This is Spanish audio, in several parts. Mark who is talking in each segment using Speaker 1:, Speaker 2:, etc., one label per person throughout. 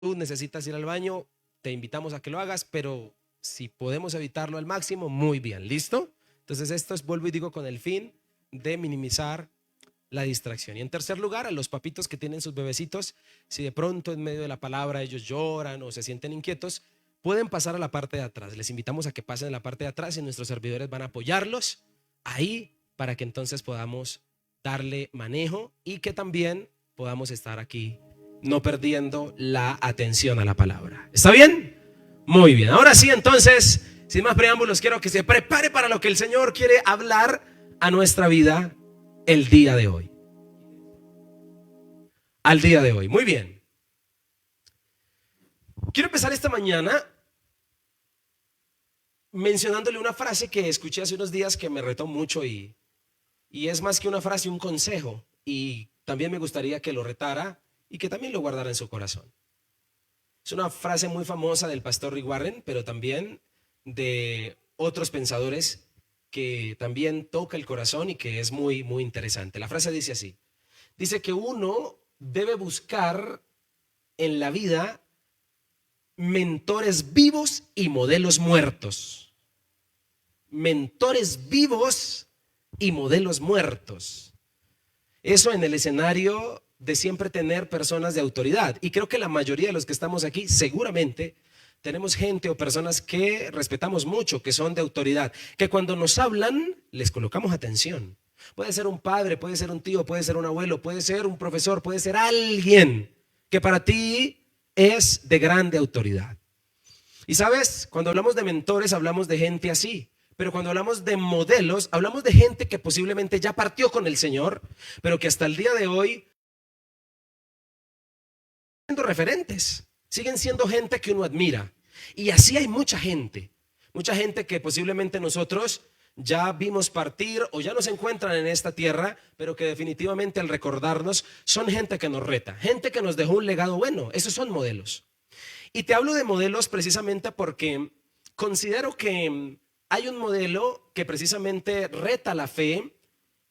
Speaker 1: tú necesitas ir al baño, te invitamos a que lo hagas, pero si podemos evitarlo al máximo, muy bien, ¿listo? Entonces esto es, vuelvo y digo, con el fin de minimizar la distracción. Y en tercer lugar, a los papitos que tienen sus bebecitos, si de pronto en medio de la palabra ellos lloran o se sienten inquietos, pueden pasar a la parte de atrás. Les invitamos a que pasen a la parte de atrás y nuestros servidores van a apoyarlos ahí para que entonces podamos darle manejo y que también podamos estar aquí no perdiendo la atención a la palabra. ¿Está bien? Muy bien. Ahora sí, entonces, sin más preámbulos, quiero que se prepare para lo que el Señor quiere hablar a nuestra vida el día de hoy. Al día de hoy. Muy bien. Quiero empezar esta mañana mencionándole una frase que escuché hace unos días que me retó mucho y es más que una frase, un consejo. Y también me gustaría que lo retara y que también lo guardara en su corazón. Es una frase muy famosa del pastor Rick Warren, pero también de otros pensadores que también toca el corazón y que es muy, muy interesante. La frase dice así. Dice que uno debe buscar en la vida mentores vivos y modelos muertos. Mentores vivos y modelos muertos. Eso en el escenario de siempre tener personas de autoridad. Y creo que la mayoría de los que estamos aquí seguramente tenemos gente o personas que respetamos mucho, que son de autoridad, que cuando nos hablan les colocamos atención. Puede ser un padre, puede ser un tío, puede ser un abuelo, puede ser un profesor, puede ser alguien que para ti es de grande autoridad. Y sabes, cuando hablamos de mentores hablamos de gente así. Pero cuando hablamos de modelos, hablamos de gente que posiblemente ya partió con el Señor, pero que hasta el día de hoy siguen siendo referentes, siguen siendo gente que uno admira. Y así hay mucha gente que posiblemente nosotros ya vimos partir o ya no se encuentran en esta tierra, pero que definitivamente al recordarnos son gente que nos reta, gente que nos dejó un legado bueno. Esos son modelos. Y te hablo de modelos precisamente porque considero que hay un modelo que precisamente reta la fe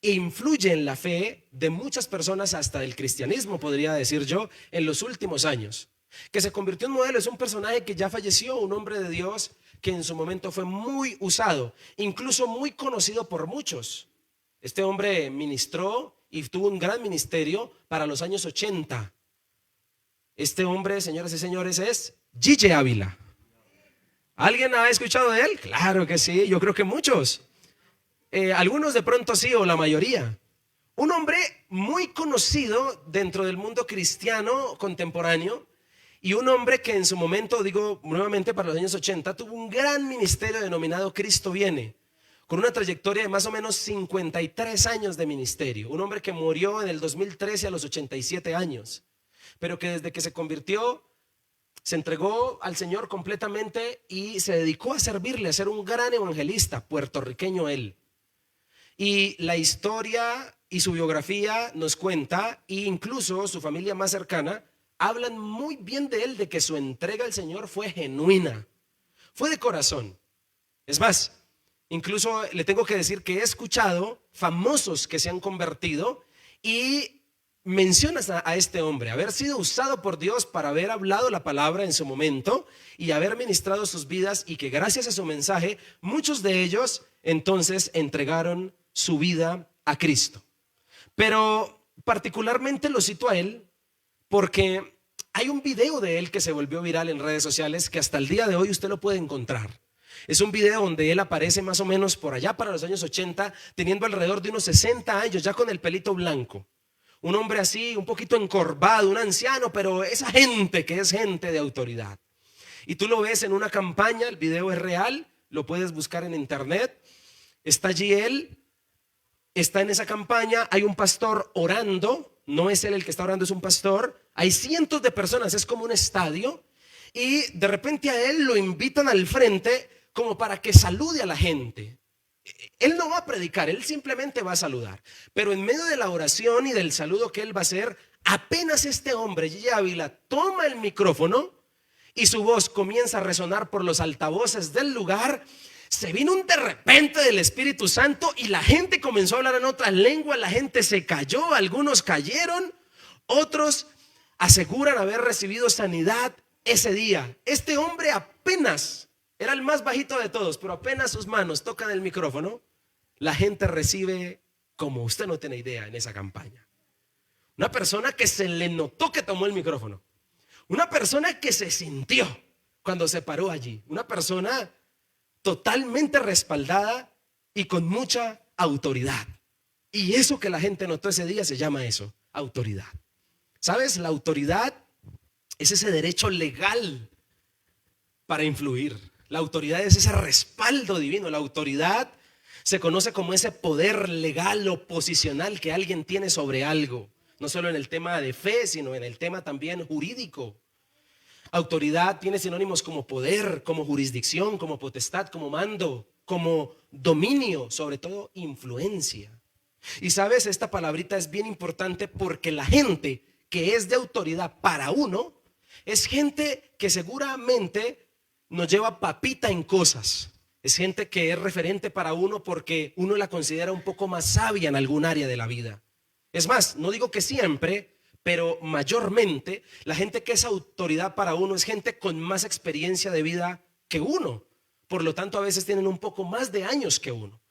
Speaker 1: e influye en la fe de muchas personas, hasta del cristianismo, podría decir yo, en los últimos años. Que se convirtió en modelo, es un personaje que ya falleció, un hombre de Dios que en su momento fue muy usado, incluso muy conocido por muchos. Este hombre ministró y tuvo un gran ministerio para los años 80. Este hombre, señoras y señores, es Gille Ávila. ¿Alguien ha escuchado de él? Claro que sí, yo creo que muchos. Algunos de pronto sí, o la mayoría. Un hombre muy conocido dentro del mundo cristiano contemporáneo y un hombre que en su momento, digo nuevamente para los años 80, tuvo un gran ministerio denominado Cristo Viene, con una trayectoria de más o menos 53 años de ministerio. Un hombre que murió en el 2013 a los 87 años, pero que desde que se convirtió se entregó al Señor completamente y se dedicó a servirle, a ser un gran evangelista, puertorriqueño él. Y la historia y su biografía nos cuenta, e incluso su familia más cercana, hablan muy bien de él, de que su entrega al Señor fue genuina, fue de corazón. Es más, incluso le tengo que decir que he escuchado famosos que se han convertido y mencionas a este hombre, haber sido usado por Dios para haber hablado la palabra en su momento y haber ministrado sus vidas, y que gracias a su mensaje muchos de ellos entonces entregaron su vida a Cristo. Pero particularmente lo cito a él porque hay un video de él que se volvió viral en redes sociales que hasta el día de hoy usted lo puede encontrar. Es un video donde él aparece más o menos por allá para los años 80, teniendo alrededor de unos 60 años, ya con el pelito blanco. Un hombre así, un poquito encorvado, un anciano, pero esa gente que es gente de autoridad. Y tú lo ves en una campaña, el video es real, lo puedes buscar en internet. Está allí él, está en esa campaña, hay un pastor orando, no es él el que está orando, es un pastor. Hay cientos de personas, es como un estadio. Y de repente a él lo invitan al frente como para que salude a la gente. Él no va a predicar, él simplemente va a saludar. Pero en medio de la oración y del saludo que él va a hacer, apenas este hombre, Gille Ávila, toma el micrófono y su voz comienza a resonar por los altavoces del lugar, se vino un de repente del Espíritu Santo y la gente comenzó a hablar en otras lenguas. La gente se cayó, algunos cayeron, otros aseguran haber recibido sanidad ese día. Este hombre apenas, era el más bajito de todos, pero apenas sus manos tocan el micrófono, la gente recibe como usted no tiene idea en esa campaña. Una persona que se le notó que tomó el micrófono. Una persona que se sintió cuando se paró allí. Una persona totalmente respaldada y con mucha autoridad. Y eso que la gente notó ese día se llama eso, autoridad. ¿Sabes? La autoridad es ese derecho legal para influir. La autoridad es ese respaldo divino. La autoridad se conoce como ese poder legal o posicional que alguien tiene sobre algo. No solo en el tema de fe, sino en el tema también jurídico. Autoridad tiene sinónimos como poder, como jurisdicción, como potestad, como mando, como dominio, sobre todo influencia. Y sabes, esta palabrita es bien importante porque la gente que es de autoridad para uno es gente que seguramente nos lleva papita en cosas. Es gente que es referente para uno porque uno la considera un poco más sabia en algún área de la vida. Es más, no digo que siempre, pero mayormente la gente que es autoridad para uno es gente con más experiencia de vida que uno. Por lo tanto, a veces tienen un poco más de años que uno.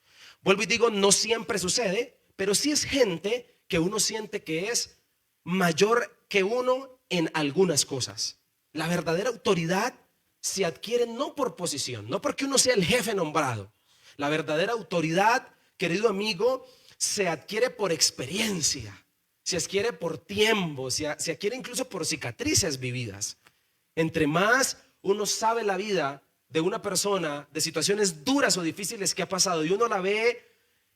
Speaker 1: Vuelvo y digo, no siempre sucede, pero sí es gente que uno siente que es mayor que uno en algunas cosas. La verdadera autoridad se adquiere no por posición, no porque uno sea el jefe nombrado. La verdadera autoridad, querido amigo, se adquiere por experiencia, se adquiere por tiempo, se adquiere incluso por cicatrices vividas. Entre más uno sabe la vida de una persona, de situaciones duras o difíciles que ha pasado, y uno la ve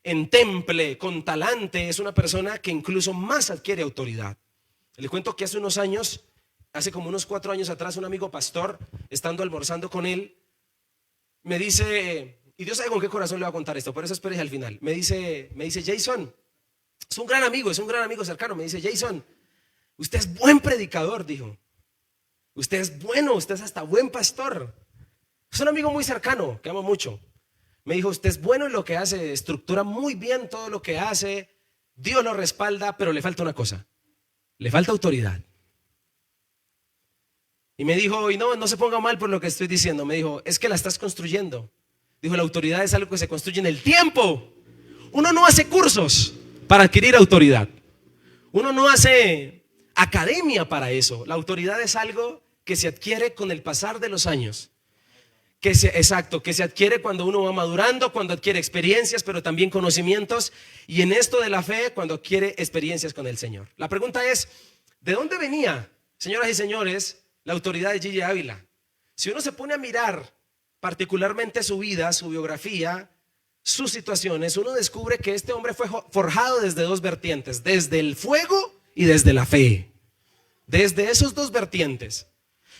Speaker 1: en temple, con talante, es una persona que incluso más adquiere autoridad. Les cuento que hace unos años, hace como unos 4 años atrás, un amigo pastor, estando almorzando con él, me dice, y Dios sabe con qué corazón le va a contar esto, por eso espérese al final. Me dice Jason, es un gran amigo cercano. Me dice, Jason, usted es buen predicador, dijo. Usted es bueno, usted es hasta buen pastor. Es un amigo muy cercano, que amo mucho. Me dijo, usted es bueno en lo que hace, estructura muy bien todo lo que hace, Dios lo respalda, pero le falta una cosa, le falta autoridad. Y me dijo, y no se ponga mal por lo que estoy diciendo. Me dijo, es que la estás construyendo. Dijo, la autoridad es algo que se construye en el tiempo. Uno no hace cursos para adquirir autoridad. Uno no hace academia para eso. La autoridad es algo que se adquiere con el pasar de los años. Que se adquiere cuando uno va madurando, cuando adquiere experiencias, pero también conocimientos. Y en esto de la fe, cuando adquiere experiencias con el Señor. La pregunta es, ¿de dónde venía, señoras y señores, la autoridad de Gigi Ávila? Si uno se pone a mirar particularmente su vida, su biografía, sus situaciones, uno descubre que este hombre fue forjado desde 2 vertientes, desde el fuego y desde la fe. Desde esos 2 vertientes.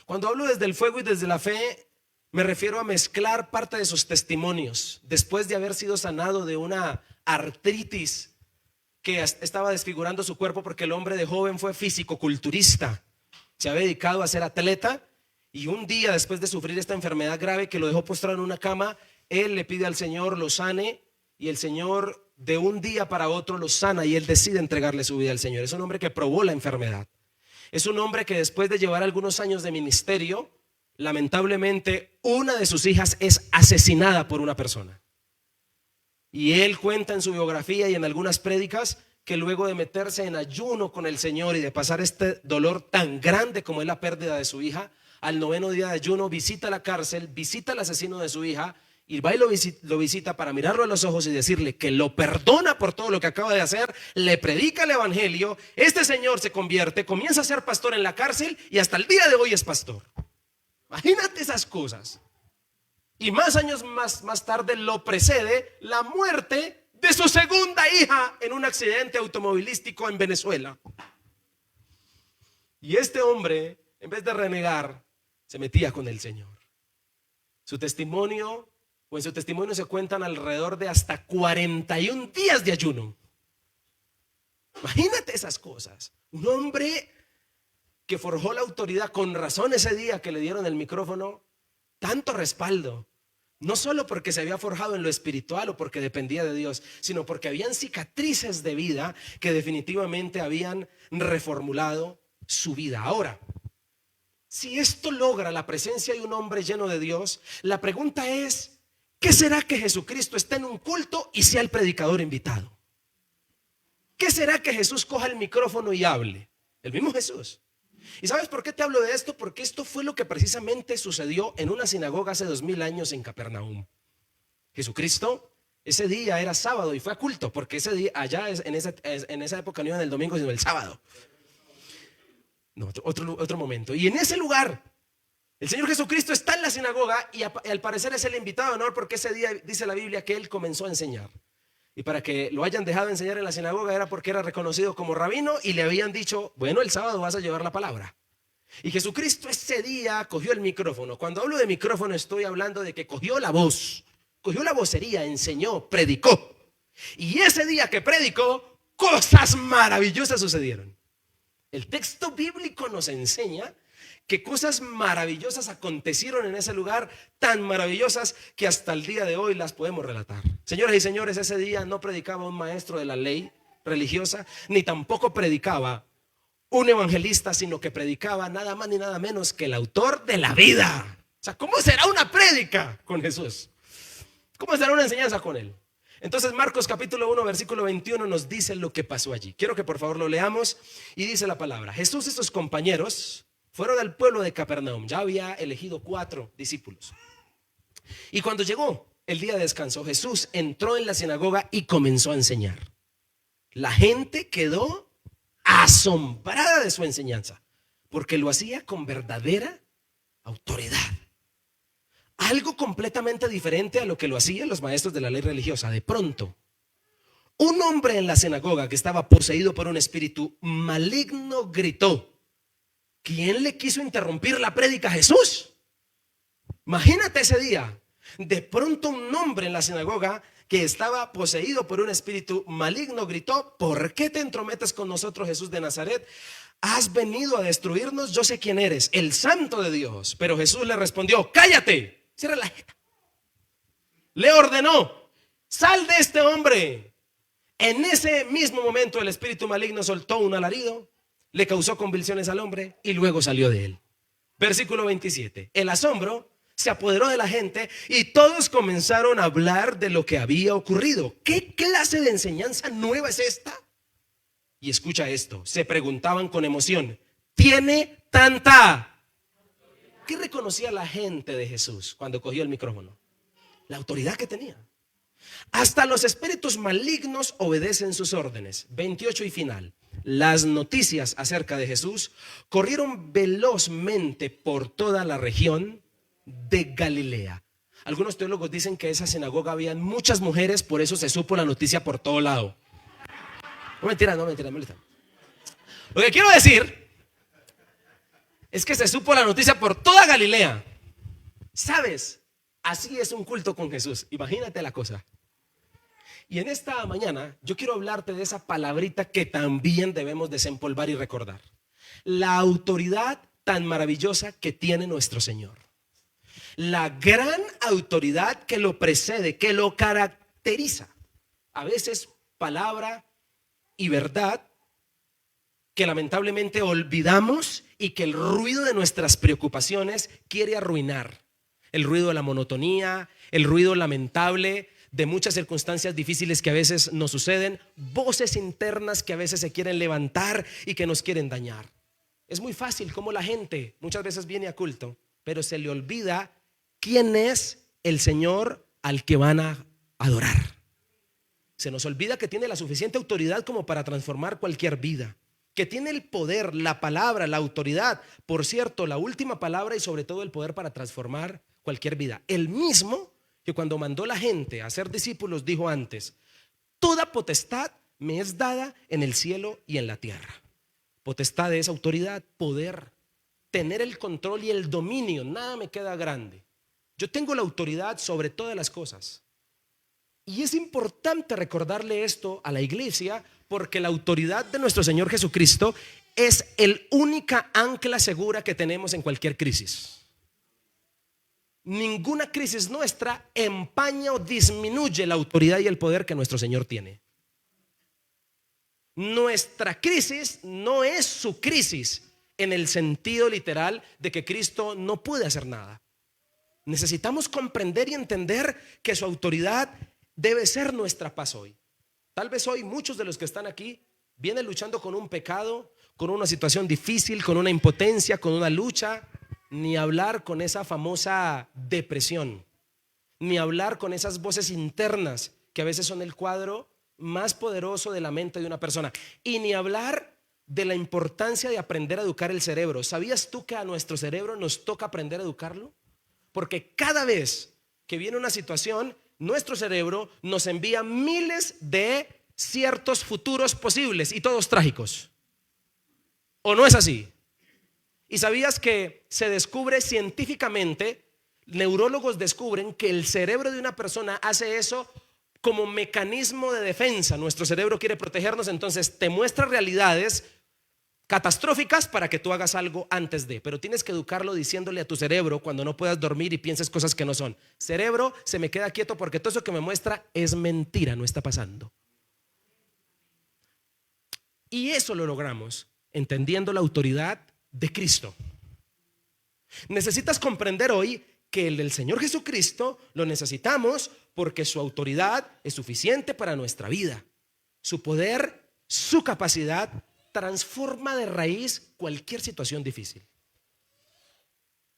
Speaker 1: Cuando hablo desde el fuego y desde la fe, me refiero a mezclar parte de sus testimonios. Después de haber sido sanado de una artritis que estaba desfigurando su cuerpo, porque el hombre de joven fue fisicoculturista, se había dedicado a ser atleta, y un día después de sufrir esta enfermedad grave que lo dejó postrado en una cama, él le pide al Señor lo sane, y el Señor de un día para otro lo sana, y él decide entregarle su vida al Señor. Es un hombre que probó la enfermedad. Es un hombre que después de llevar algunos años de ministerio, lamentablemente una de sus hijas es asesinada por una persona. Y él cuenta en su biografía y en algunas prédicas que luego de meterse en ayuno con el Señor y de pasar este dolor tan grande como es la pérdida de su hija, al 9º día de ayuno visita la cárcel, visita al asesino de su hija y va y lo visita para mirarlo a los ojos y decirle que lo perdona por todo lo que acaba de hacer, le predica el evangelio. Este señor se convierte, comienza a ser pastor en la cárcel y hasta el día de hoy es pastor. Imagínate esas cosas. Y más años más tarde lo precede la muerte de su segunda hija en un accidente automovilístico en Venezuela. Y este hombre, en vez de renegar, se metía con el Señor. En su testimonio se cuentan alrededor de hasta 41 días de ayuno. Imagínate esas cosas. Un hombre que forjó la autoridad, con razón ese día que le dieron el micrófono, tanto respaldo. No solo porque se había forjado en lo espiritual o porque dependía de Dios, sino porque habían cicatrices de vida que definitivamente habían reformulado su vida. Ahora, si esto logra la presencia de un hombre lleno de Dios, la pregunta es, ¿qué será que Jesucristo esté en un culto y sea el predicador invitado? ¿Qué será que Jesús coja el micrófono y hable? El mismo Jesús. ¿Y sabes por qué te hablo de esto? Porque esto fue lo que precisamente sucedió en una sinagoga hace 2000 años en Capernaum. Jesucristo, ese día era sábado y fue a culto, porque ese día, allá en esa época no iban el domingo sino el sábado. No, otro momento. Y en ese lugar, el Señor Jesucristo está en la sinagoga y al parecer es el invitado de honor, porque ese día dice la Biblia que Él comenzó a enseñar. Y para que lo hayan dejado enseñar en la sinagoga era porque era reconocido como rabino y le habían dicho, bueno, el sábado vas a llevar la palabra. Y Jesucristo ese día cogió el micrófono. Cuando hablo de micrófono estoy hablando de que cogió la voz, cogió la vocería, enseñó, predicó. Y ese día que predicó, cosas maravillosas sucedieron. El texto bíblico nos enseña que cosas maravillosas acontecieron en ese lugar, tan maravillosas que hasta el día de hoy las podemos relatar. Señoras y señores, ese día no predicaba un maestro de la ley religiosa, ni tampoco predicaba un evangelista, sino que predicaba nada más ni nada menos que el autor de la vida. O sea, ¿cómo será una prédica con Jesús? ¿Cómo será una enseñanza con Él? Entonces Marcos capítulo 1 versículo 21 nos dice lo que pasó allí. Quiero que por favor lo leamos y dice la palabra: Jesús y sus compañeros fueron al pueblo de Capernaum. Ya había elegido 4 discípulos. Y cuando llegó el día de descanso, Jesús entró en la sinagoga y comenzó a enseñar. La gente quedó asombrada de su enseñanza, porque lo hacía con verdadera autoridad. Algo completamente diferente a lo que lo hacían los maestros de la ley religiosa. De pronto, un hombre en la sinagoga que estaba poseído por un espíritu maligno gritó. ¿Quién le quiso interrumpir la prédica a Jesús? Imagínate ese día. De pronto un hombre en la sinagoga que estaba poseído por un espíritu maligno gritó: ¿por qué te entrometes con nosotros, Jesús de Nazaret? ¿Has venido a destruirnos? Yo sé quién eres, el Santo de Dios. Pero Jesús le respondió: cállate, cierra la jeta. Le ordenó: sal de este hombre. En ese mismo momento el espíritu maligno soltó un alarido, le causó convulsiones al hombre y luego salió de él. Versículo 27. El asombro se apoderó de la gente y todos comenzaron a hablar de lo que había ocurrido. ¿Qué clase de enseñanza nueva es esta? Y escucha esto, se preguntaban con emoción: ¿tiene tanta? ¿Qué reconocía la gente de Jesús cuando cogió el micrófono? La autoridad que tenía. Hasta los espíritus malignos obedecen sus órdenes. 28 y final. Las noticias acerca de Jesús corrieron velozmente por toda la región de Galilea. Algunos teólogos dicen que en esa sinagoga habían muchas mujeres, por eso se supo la noticia por todo lado. No mentira. Lo que quiero decir es que se supo la noticia por toda Galilea. ¿Sabes? Así es un culto con Jesús. Imagínate la cosa. Y en esta mañana yo quiero hablarte de esa palabrita que también debemos desempolvar y recordar. La autoridad tan maravillosa que tiene nuestro Señor. La gran autoridad que lo precede, que lo caracteriza. A veces palabra y verdad que lamentablemente olvidamos y que el ruido de nuestras preocupaciones quiere arruinar. El ruido de la monotonía, el ruido lamentable de muchas circunstancias difíciles que a veces nos suceden, voces internas que a veces se quieren levantar y que nos quieren dañar. Es muy fácil como la gente muchas veces viene a culto, pero se le olvida quién es el Señor al que van a adorar. Se nos olvida que tiene la suficiente autoridad como para transformar cualquier vida, que tiene el poder, la palabra, la autoridad, por cierto, la última palabra y sobre todo el poder para transformar cualquier vida. El mismo que cuando mandó la gente a ser discípulos dijo antes: toda potestad me es dada en el cielo y en la tierra. Potestad es autoridad, poder, tener el control y el dominio. Nada me queda grande. Yo tengo la autoridad sobre todas las cosas. Y es importante recordarle esto a la iglesia, porque la autoridad de nuestro Señor Jesucristo es el única ancla segura que tenemos en cualquier crisis. Ninguna crisis nuestra empaña o disminuye la autoridad y el poder que nuestro Señor tiene. Nuestra crisis no es su crisis, en el sentido literal de que Cristo no puede hacer nada. Necesitamos comprender y entender que su autoridad debe ser nuestra paz hoy. Tal vez hoy muchos de los que están aquí vienen luchando con un pecado, con una situación difícil, con una impotencia, con una lucha, ni hablar con esa famosa depresión, ni hablar con esas voces internas que a veces son el cuadro más poderoso de la mente de una persona, y ni hablar de la importancia de aprender a educar el cerebro. ¿Sabías tú que a nuestro cerebro nos toca aprender a educarlo? Porque cada vez que viene una situación, nuestro cerebro nos envía miles de ciertos futuros posibles y todos trágicos. ¿O no es así? ¿Y sabías que se descubre científicamente, neurólogos descubren que el cerebro de una persona hace eso como mecanismo de defensa? Nuestro cerebro quiere protegernos, entonces te muestra realidades catastróficas para que tú hagas algo antes de, pero tienes que educarlo diciéndole a tu cerebro cuando no puedas dormir y pienses cosas que no son: cerebro, se me queda quieto porque todo eso que me muestra es mentira, no está pasando. Y eso lo logramos entendiendo la autoridad de Cristo. Necesitas comprender hoy que el del Señor Jesucristo lo necesitamos porque su autoridad es suficiente para nuestra vida. Su poder, su capacidad transforma de raíz cualquier situación difícil.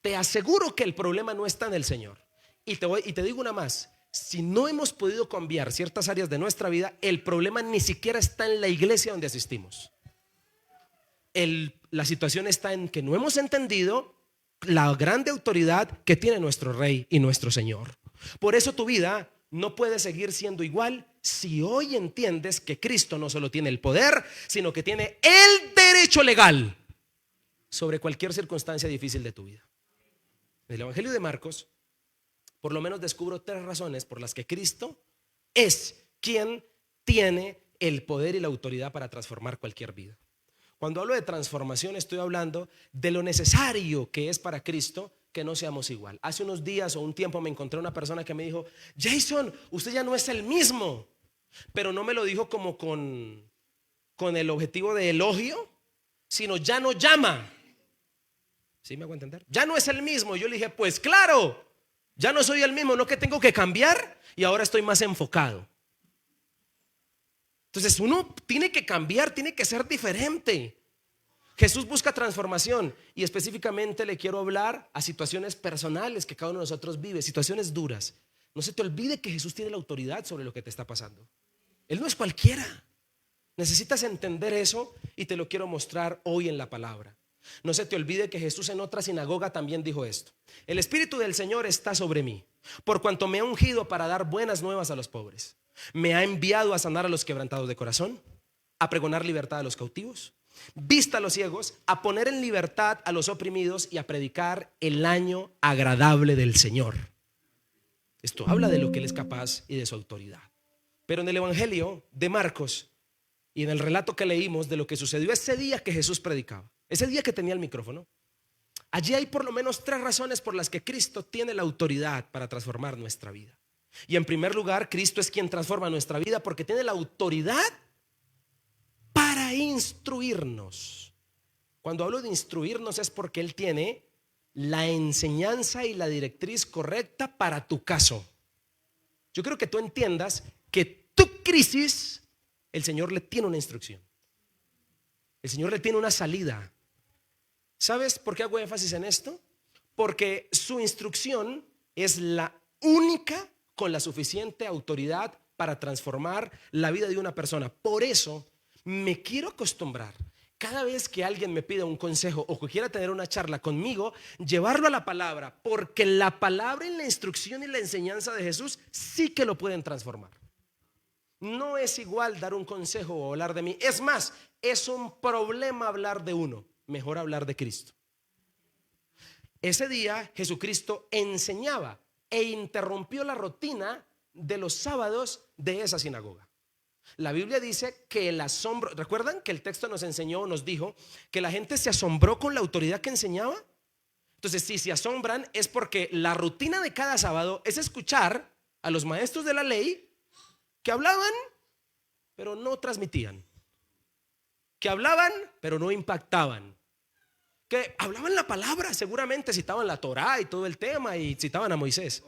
Speaker 1: Te aseguro que el problema no está en el Señor. Y te digo una más: si no hemos podido cambiar ciertas áreas de nuestra vida, el problema ni siquiera está en la iglesia donde asistimos. La situación está en que no hemos entendido la grande autoridad que tiene nuestro Rey y nuestro Señor. Por eso tu vida no puede seguir siendo igual si hoy entiendes que Cristo no solo tiene el poder, sino que tiene el derecho legal sobre cualquier circunstancia difícil de tu vida. En el Evangelio de Marcos, por lo menos descubro 3 razones por las que Cristo es quien tiene el poder y la autoridad para transformar cualquier vida. Cuando hablo de transformación, estoy hablando de lo necesario que es para Cristo que no seamos igual. Hace unos días o un tiempo me encontré una persona que me dijo: Jason, usted ya no es el mismo. Pero no me lo dijo como con el objetivo de elogio, sino ya no llama. ¿Sí me hago entender? Ya no es el mismo. Yo le dije: pues claro, ya no soy el mismo, no que tengo que cambiar y ahora estoy más enfocado. Entonces uno tiene que cambiar, tiene que ser diferente. Jesús busca transformación y específicamente le quiero hablar a situaciones personales que cada uno de nosotros vive, situaciones duras. No se te olvide que Jesús tiene la autoridad sobre lo que te está pasando. Él no es cualquiera. Necesitas entender eso y te lo quiero mostrar hoy en la palabra. No se te olvide que Jesús en otra sinagoga también dijo esto: el Espíritu del Señor está sobre mí, por cuanto me ha ungido para dar buenas nuevas a los pobres. Me ha enviado a sanar a los quebrantados de corazón, a pregonar libertad a los cautivos, vista a los ciegos, a poner en libertad a los oprimidos y a predicar el año agradable del Señor. Esto habla de lo que Él es capaz y de su autoridad. Pero en el Evangelio de Marcos y en el relato que leímos de lo que sucedió ese día que Jesús predicaba, ese día que tenía el micrófono, allí hay por lo menos 3 razones por las que Cristo tiene la autoridad para transformar nuestra vida. Y en primer lugar, Cristo es quien transforma nuestra vida porque tiene la autoridad para instruirnos. Cuando hablo de instruirnos es porque Él tiene la enseñanza y la directriz correcta para tu caso. Yo quiero que tú entiendas que tu crisis, el Señor le tiene una instrucción. El Señor le tiene una salida. ¿Sabes por qué hago énfasis en esto? Porque su instrucción es la única con la suficiente autoridad para transformar la vida de una persona. Por eso me quiero acostumbrar, cada vez que alguien me pida un consejo o que quiera tener una charla conmigo, llevarlo a la palabra, porque la palabra y la instrucción y la enseñanza de Jesús sí que lo pueden transformar. No es igual dar un consejo o hablar de mí. Es más, es un problema hablar de uno. Mejor hablar de Cristo. Ese día Jesucristo enseñaba e interrumpió la rutina de los sábados de esa sinagoga. La Biblia dice que el asombro, ¿recuerdan que el texto nos enseñó, nos dijo que la gente se asombró con la autoridad que enseñaba? Entonces, si se asombran es porque la rutina de cada sábado es escuchar a los maestros de la ley que hablaban pero no transmitían, que hablaban pero no impactaban, que hablaban la palabra, seguramente citaban la Torá y todo el tema y citaban a Moisés,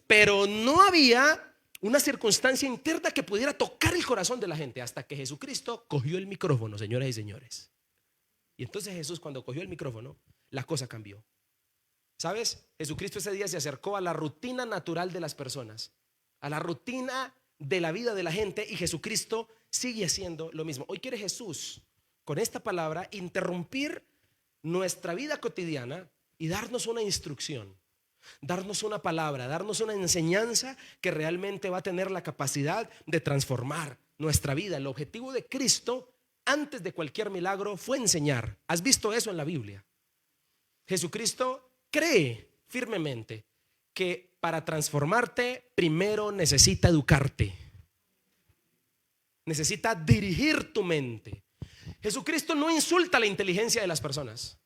Speaker 1: pero no había una circunstancia interna que pudiera tocar el corazón de la gente hasta que Jesucristo cogió el micrófono, señoras y señores. Y entonces Jesús, cuando cogió el micrófono, la cosa cambió. ¿Sabes? Jesucristo ese día se acercó a la rutina natural de las personas, a la rutina de la vida de la gente, y Jesucristo sigue haciendo lo mismo. Hoy quiere Jesús, con esta palabra, interrumpir nuestra vida cotidiana y darnos una instrucción, darnos una palabra, darnos una enseñanza que realmente va a tener la capacidad de transformar nuestra vida. El objetivo de Cristo antes de cualquier milagro fue enseñar. ¿Has visto eso en la Biblia? Jesucristo cree firmemente que para transformarte primero necesita educarte, necesita dirigir tu mente. Jesucristo no insulta la inteligencia de las personas.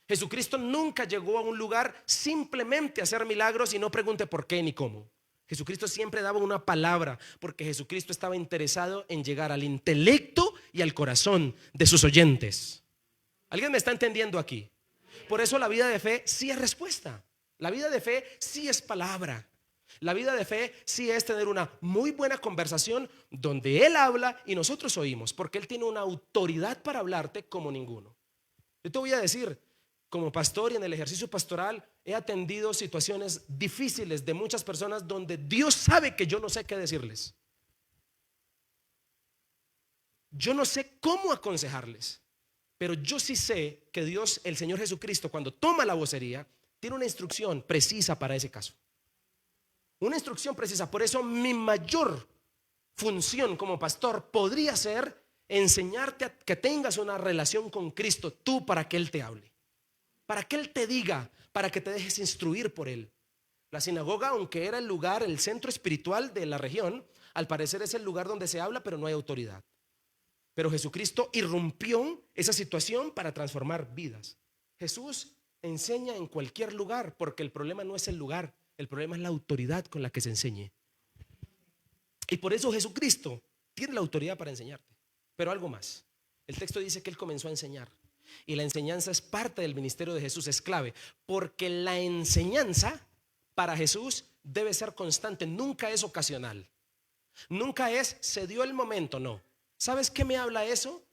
Speaker 1: Jesucristo nunca llegó a un lugar simplemente a hacer milagros y no pregunte por qué ni cómo. Jesucristo siempre daba una palabra, porque Jesucristo estaba interesado en llegar al intelecto y al corazón de sus oyentes. ¿Alguien me está entendiendo aquí? Por eso la vida de fe sí es respuesta. La vida de fe sí es palabra. La vida de fe sí es tener una muy buena conversación donde Él habla y nosotros oímos, porque Él tiene una autoridad para hablarte como ninguno. Yo te voy a decir, como pastor y en el ejercicio pastoral, he atendido situaciones difíciles de muchas personas donde Dios sabe que yo no sé qué decirles. Yo no sé cómo aconsejarles, pero yo sí sé que Dios, el Señor Jesucristo, cuando toma la vocería, tiene una instrucción precisa para ese caso. Una instrucción precisa. Por eso mi mayor función como pastor podría ser enseñarte a que tengas una relación con Cristo, tú, para que Él te hable, para que Él te diga, para que te dejes instruir por Él. La sinagoga, aunque era el lugar, el centro espiritual de la región, al parecer es el lugar donde se habla, pero no hay autoridad. Pero Jesucristo irrumpió esa situación para transformar vidas. Jesús enseña en cualquier lugar, porque el problema no es el lugar, el problema es la autoridad con la que se enseñe. Y por eso Jesucristo tiene la autoridad para enseñarte. Pero algo más, el texto dice que Él comenzó a enseñar, y la enseñanza es parte del ministerio de Jesús, es clave, porque la enseñanza para Jesús debe ser constante, nunca es ocasional, nunca es se dio el momento, no. ¿Sabes qué me habla eso?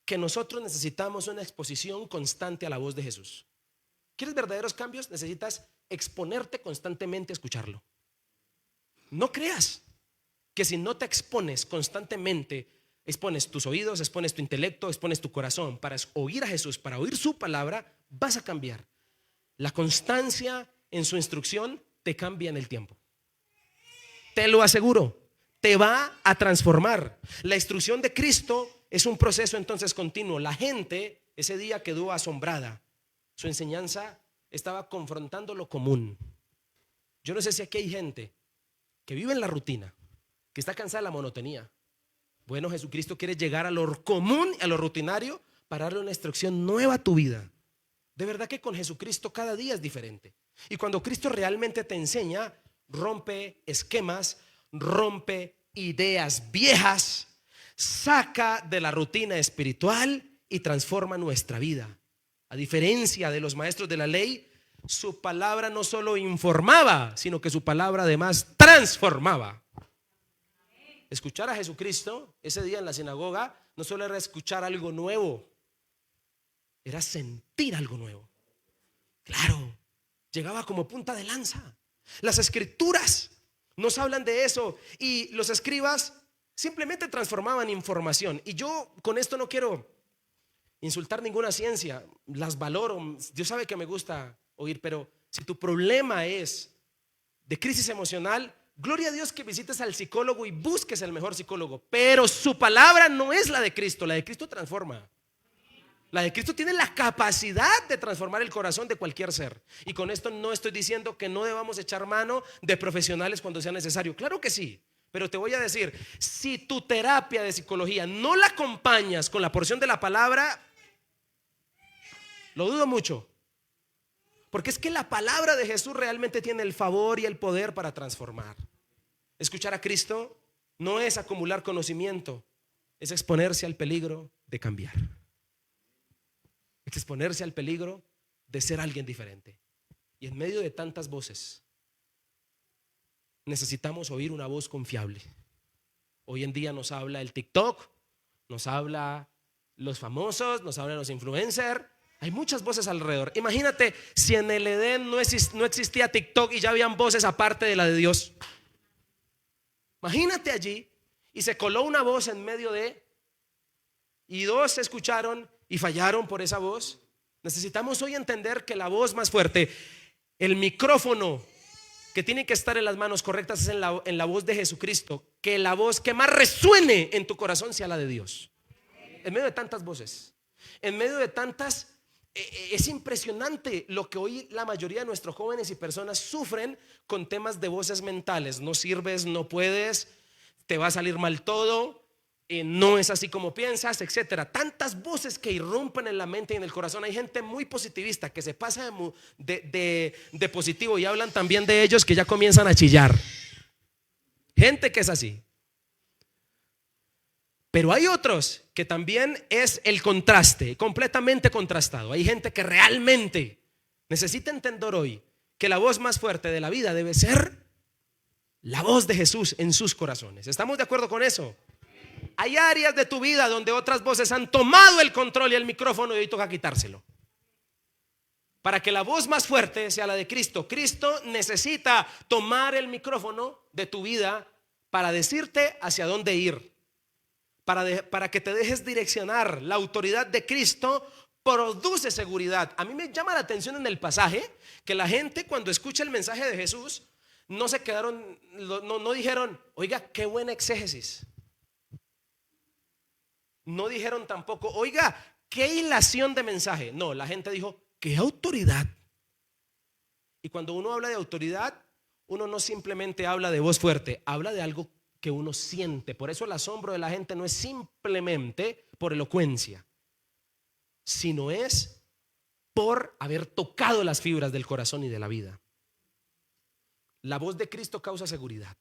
Speaker 1: Que nosotros necesitamos una exposición constante a la voz de Jesús. ¿Quieres verdaderos cambios? Necesitas exponerte constantemente a escucharlo. No creas que si no te expones constantemente, expones tus oídos, expones tu intelecto, expones tu corazón para oír a Jesús, para oír su palabra, vas a cambiar. La constancia en su instrucción te cambia en el tiempo. Te lo aseguro, te va a transformar. La instrucción de Cristo es un proceso entonces continuo. La gente ese día quedó asombrada. Su enseñanza estaba confrontando lo común. Yo no sé si aquí hay gente que vive en la rutina, que está cansada de la monotonía. Bueno, Jesucristo quiere llegar a lo común, a lo rutinario, para darle una instrucción nueva a tu vida. De verdad que con Jesucristo cada día es diferente. Y cuando Cristo realmente te enseña, rompe esquemas, rompe ideas viejas, saca de la rutina espiritual y transforma nuestra vida. A diferencia de los maestros de la ley, su palabra no solo informaba, sino que su palabra además transformaba. Escuchar a Jesucristo ese día en la sinagoga no solo era escuchar algo nuevo, era sentir algo nuevo. Claro, llegaba como punta de lanza. Las escrituras nos hablan de eso, y los escribas simplemente transformaban información. Y yo con esto no quiero insultar ninguna ciencia, las valoro, Dios sabe que me gusta oír, pero si tu problema es de crisis emocional, gloria a Dios que visites al psicólogo y busques el mejor psicólogo, pero su palabra no es la de Cristo. La de Cristo transforma. La de Cristo tiene la capacidad de transformar el corazón de cualquier ser. Y con esto no estoy diciendo que no debamos echar mano de profesionales cuando sea necesario. Claro que sí, pero te voy a decir, si tu terapia de psicología no la acompañas con la porción de la palabra, lo dudo mucho. Porque es que la palabra de Jesús realmente tiene el favor y el poder para transformar. Escuchar a Cristo no es acumular conocimiento, es exponerse al peligro de cambiar. Es exponerse al peligro de ser alguien diferente. Y en medio de tantas voces, necesitamos oír una voz confiable. Hoy en día nos habla el TikTok, nos habla los famosos, nos hablan los influencers. Hay muchas voces alrededor. Imagínate si en el Edén no existía TikTok y ya habían voces aparte de la de Dios. Imagínate allí y se coló una voz en medio de, y dos se escucharon y fallaron por esa voz. Necesitamos hoy entender que la voz más fuerte, el micrófono que tiene que estar en las manos correctas es en la voz de Jesucristo. Que la voz que más resuene en tu corazón sea la de Dios. En medio de tantas voces, en medio de tantas, es impresionante lo que hoy la mayoría de nuestros jóvenes y personas sufren con temas de voces mentales. No sirves, no puedes, te va a salir mal todo, no es así como piensas, etcétera. Tantas voces que irrumpen en la mente y en el corazón. Hay gente muy positivista que se pasa de positivo y hablan también de ellos que ya comienzan a chillar. Gente que es así. Pero hay otros que también es el contraste, completamente contrastado. Hay gente que realmente necesita entender hoy que la voz más fuerte de la vida debe ser la voz de Jesús en sus corazones. ¿Estamos de acuerdo con eso? Hay áreas de tu vida donde otras voces han tomado el control y el micrófono y hoy toca quitárselo. Para que la voz más fuerte sea la de Cristo. Cristo necesita tomar el micrófono de tu vida para decirte hacia dónde ir. Para que te dejes direccionar. La autoridad de Cristo produce seguridad. A mí me llama la atención en el pasaje que la gente cuando escucha el mensaje de Jesús no se quedaron, no dijeron, oiga, qué buena exégesis. No dijeron tampoco, oiga, qué hilación de mensaje. No, la gente dijo, qué autoridad. Y cuando uno habla de autoridad, uno no simplemente habla de voz fuerte, habla de algo que uno siente. Por eso el asombro de la gente no es simplemente por elocuencia, sino es por haber tocado las fibras del corazón y de la vida. La voz de Cristo causa seguridad.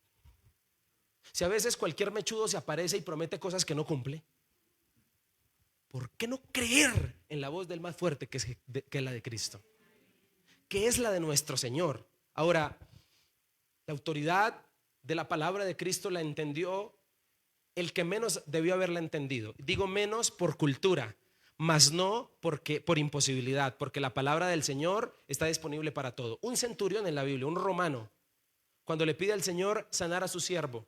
Speaker 1: Si a veces cualquier mechudo se aparece y promete cosas que no cumple, ¿por qué no creer en la voz del más fuerte que es la de Cristo? Que es la de nuestro Señor. Ahora, la autoridad de la palabra de Cristo la entendió el que menos debió haberla entendido. Digo menos por cultura, mas no por imposibilidad, porque la palabra del Señor está disponible para todo. Un centurión en la Biblia, un romano, cuando le pide al Señor sanar a su siervo,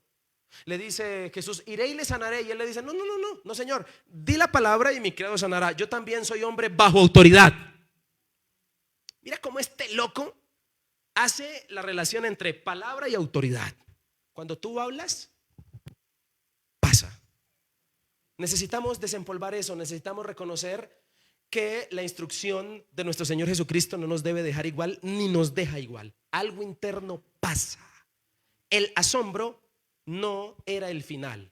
Speaker 1: le dice Jesús, iré y le sanaré. Y él le dice, no Señor, di la palabra y mi criado sanará. Yo también soy hombre bajo autoridad. Mira cómo este loco hace la relación entre palabra y autoridad. Cuando tú hablas, pasa. Necesitamos desempolvar eso. Necesitamos reconocer que la instrucción de nuestro Señor Jesucristo no nos debe dejar igual, ni nos deja igual. Algo interno pasa. El asombro no era el final.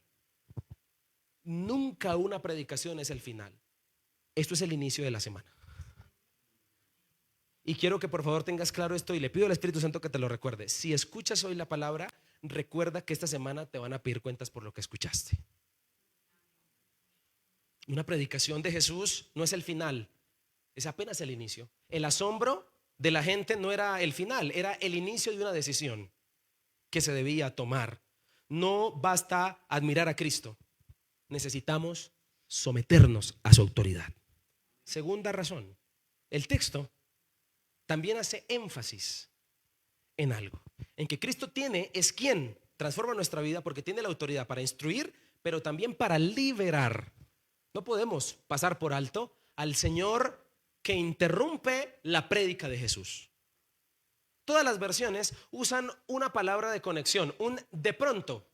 Speaker 1: Nunca una predicación es el final. Esto es el inicio de la semana. Y quiero que por favor tengas claro esto y le pido al Espíritu Santo que te lo recuerde. Si escuchas hoy la palabra, recuerda que esta semana te van a pedir cuentas por lo que escuchaste. Una predicación de Jesús no es el final, es apenas el inicio. El asombro de la gente no era el final, era el inicio de una decisión que se debía tomar. No basta admirar a Cristo, necesitamos someternos a su autoridad. Segunda razón, el texto también hace énfasis en algo, en que Cristo es quien transforma nuestra vida porque tiene la autoridad para instruir, pero también para liberar. No podemos pasar por alto al Señor que interrumpe la prédica de Jesús. Todas las versiones usan una palabra de conexión, un de pronto,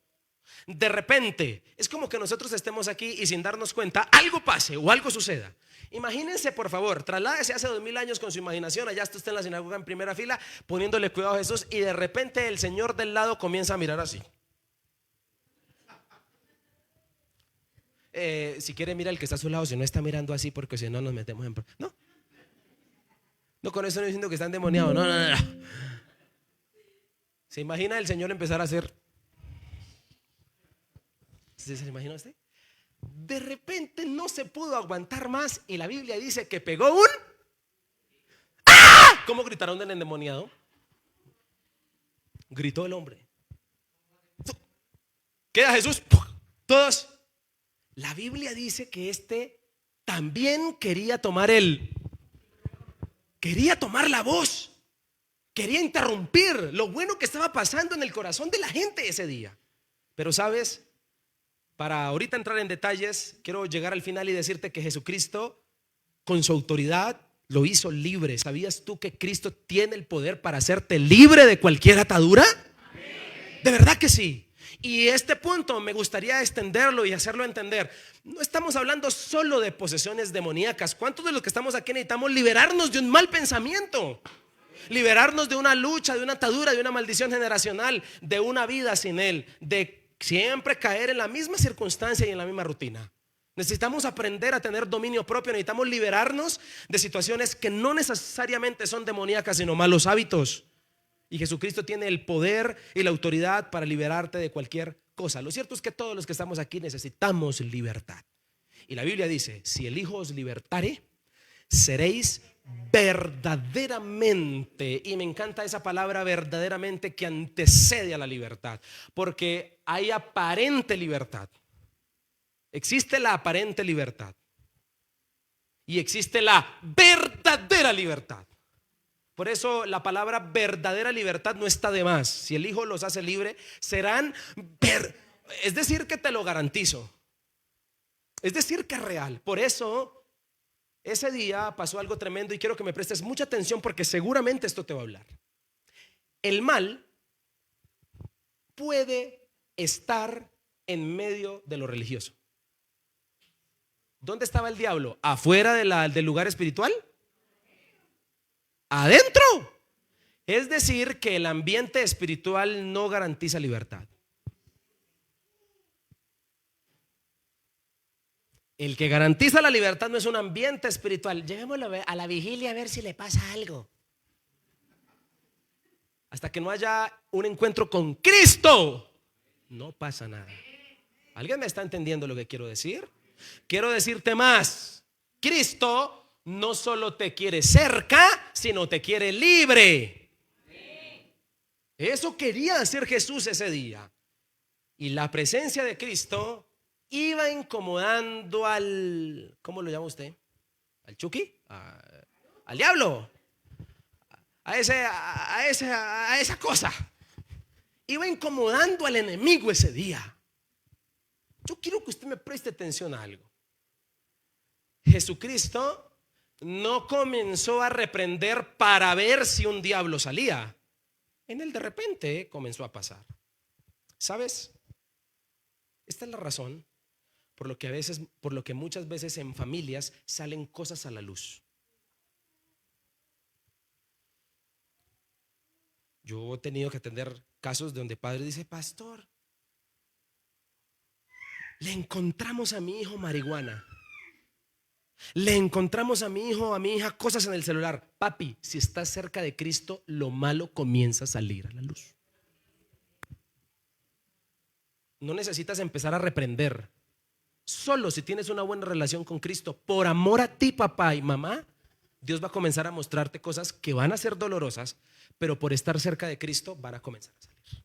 Speaker 1: de repente. Es como que nosotros estemos aquí y sin darnos cuenta algo pase o algo suceda. Imagínense, por favor, trasládese hace 2000 años con su imaginación. Allá está usted en la sinagoga en primera fila poniéndole cuidado a Jesús y de repente el Señor del lado comienza a mirar así. Si quiere, mira el que está a su lado, si no está mirando así, porque si no nos metemos en... No, con eso no estoy diciendo que están endemoniados. No. ¿Se imagina el Señor empezar a hacer? ¿Se imagina usted? De repente no se pudo aguantar más y la Biblia dice que pegó un... ¡Ah! ¿Cómo gritaron del endemoniado? Gritó el hombre. Queda Jesús. Todos. La Biblia dice que este también quería tomar la voz. Quería interrumpir lo bueno que estaba pasando en el corazón de la gente ese día. Pero sabes, para ahorita entrar en detalles, quiero llegar al final y decirte que Jesucristo, con su autoridad, lo hizo libre. ¿Sabías tú que Cristo tiene el poder para hacerte libre de cualquier atadura? De verdad que sí. Y este punto me gustaría extenderlo y hacerlo entender. No estamos hablando solo de posesiones demoníacas. ¿Cuántos de los que estamos aquí necesitamos liberarnos de un mal pensamiento? Liberarnos de una lucha, de una atadura, de una maldición generacional, de una vida sin Él, de siempre caer en la misma circunstancia y en la misma rutina. Necesitamos aprender a tener dominio propio. Necesitamos liberarnos de situaciones que no necesariamente son demoníacas, sino malos hábitos. Y Jesucristo tiene el poder y la autoridad para liberarte de cualquier cosa. Lo cierto es que todos los que estamos aquí necesitamos libertad. Y la Biblia dice: si el Hijo os libertare, seréis verdaderamente. Y me encanta esa palabra verdaderamente, que antecede a la libertad, porque hay aparente libertad. Existe la aparente libertad y existe la verdadera libertad. Por eso la palabra verdadera libertad no está de más. Si el Hijo los hace libre, serán es decir, que te lo garantizo. Es decir, que es real. Por eso ese día pasó algo tremendo y quiero que me prestes mucha atención, porque seguramente esto te va a hablar. El mal puede estar en medio de lo religioso. ¿Dónde estaba el diablo? ¿Afuera del lugar espiritual? ¿Adentro? Es decir, que el ambiente espiritual no garantiza libertad. El que garantiza la libertad no es un ambiente espiritual. Llevémoslo a la vigilia a ver si le pasa algo. Hasta que no haya un encuentro con Cristo, no pasa nada. ¿Alguien me está entendiendo lo que quiero decir? Quiero decirte más. Cristo no solo te quiere cerca, sino te quiere libre. Eso quería hacer Jesús ese día. Y la presencia de Cristo iba incomodando al, ¿cómo lo llama usted? ¿Al Chucky? ¿Al diablo? A esa cosa. Iba incomodando al enemigo ese día. Yo quiero que usted me preste atención a algo. Jesucristo no comenzó a reprender para ver si un diablo salía. En él de repente comenzó a pasar. ¿Sabes? Esta es la razón por lo que muchas veces en familias salen cosas a la luz. Yo he tenido que atender casos donde padre dice: pastor, le encontramos a mi hijo marihuana. Le encontramos a mi hijo, a mi hija, cosas en el celular. Papi, si estás cerca de Cristo, lo malo comienza a salir a la luz. No necesitas empezar a reprender. Solo si tienes una buena relación con Cristo, por amor a ti, papá y mamá, Dios va a comenzar a mostrarte cosas que van a ser dolorosas, pero por estar cerca de Cristo van a comenzar a salir.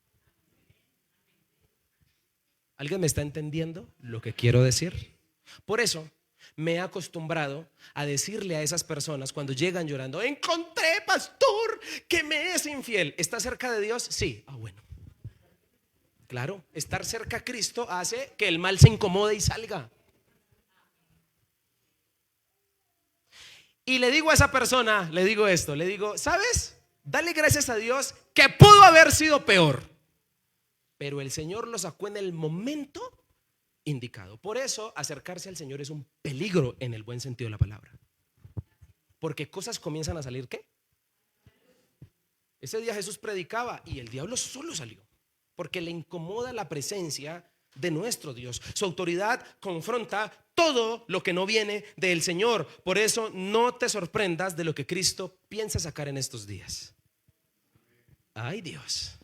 Speaker 1: ¿Alguien me está entendiendo lo que quiero decir? Por eso me he acostumbrado a decirle a esas personas cuando llegan llorando: encontré, pastor, que me es infiel. ¿Está cerca de Dios? Sí. Bueno. Claro, estar cerca a Cristo hace que el mal se incomode y salga. Y le digo a esa persona, le digo esto, le digo: ¿sabes? Dale gracias a Dios que pudo haber sido peor, pero el Señor lo sacó en el momento indicado. Por eso acercarse al Señor es un peligro en el buen sentido de la palabra, porque cosas comienzan a salir. ¿Qué? Ese día Jesús predicaba y el diablo solo salió porque le incomoda la presencia de nuestro Dios. Su autoridad confronta todo lo que no viene del Señor. Por eso no te sorprendas de lo que Cristo piensa sacar en estos días. Ay, Dios.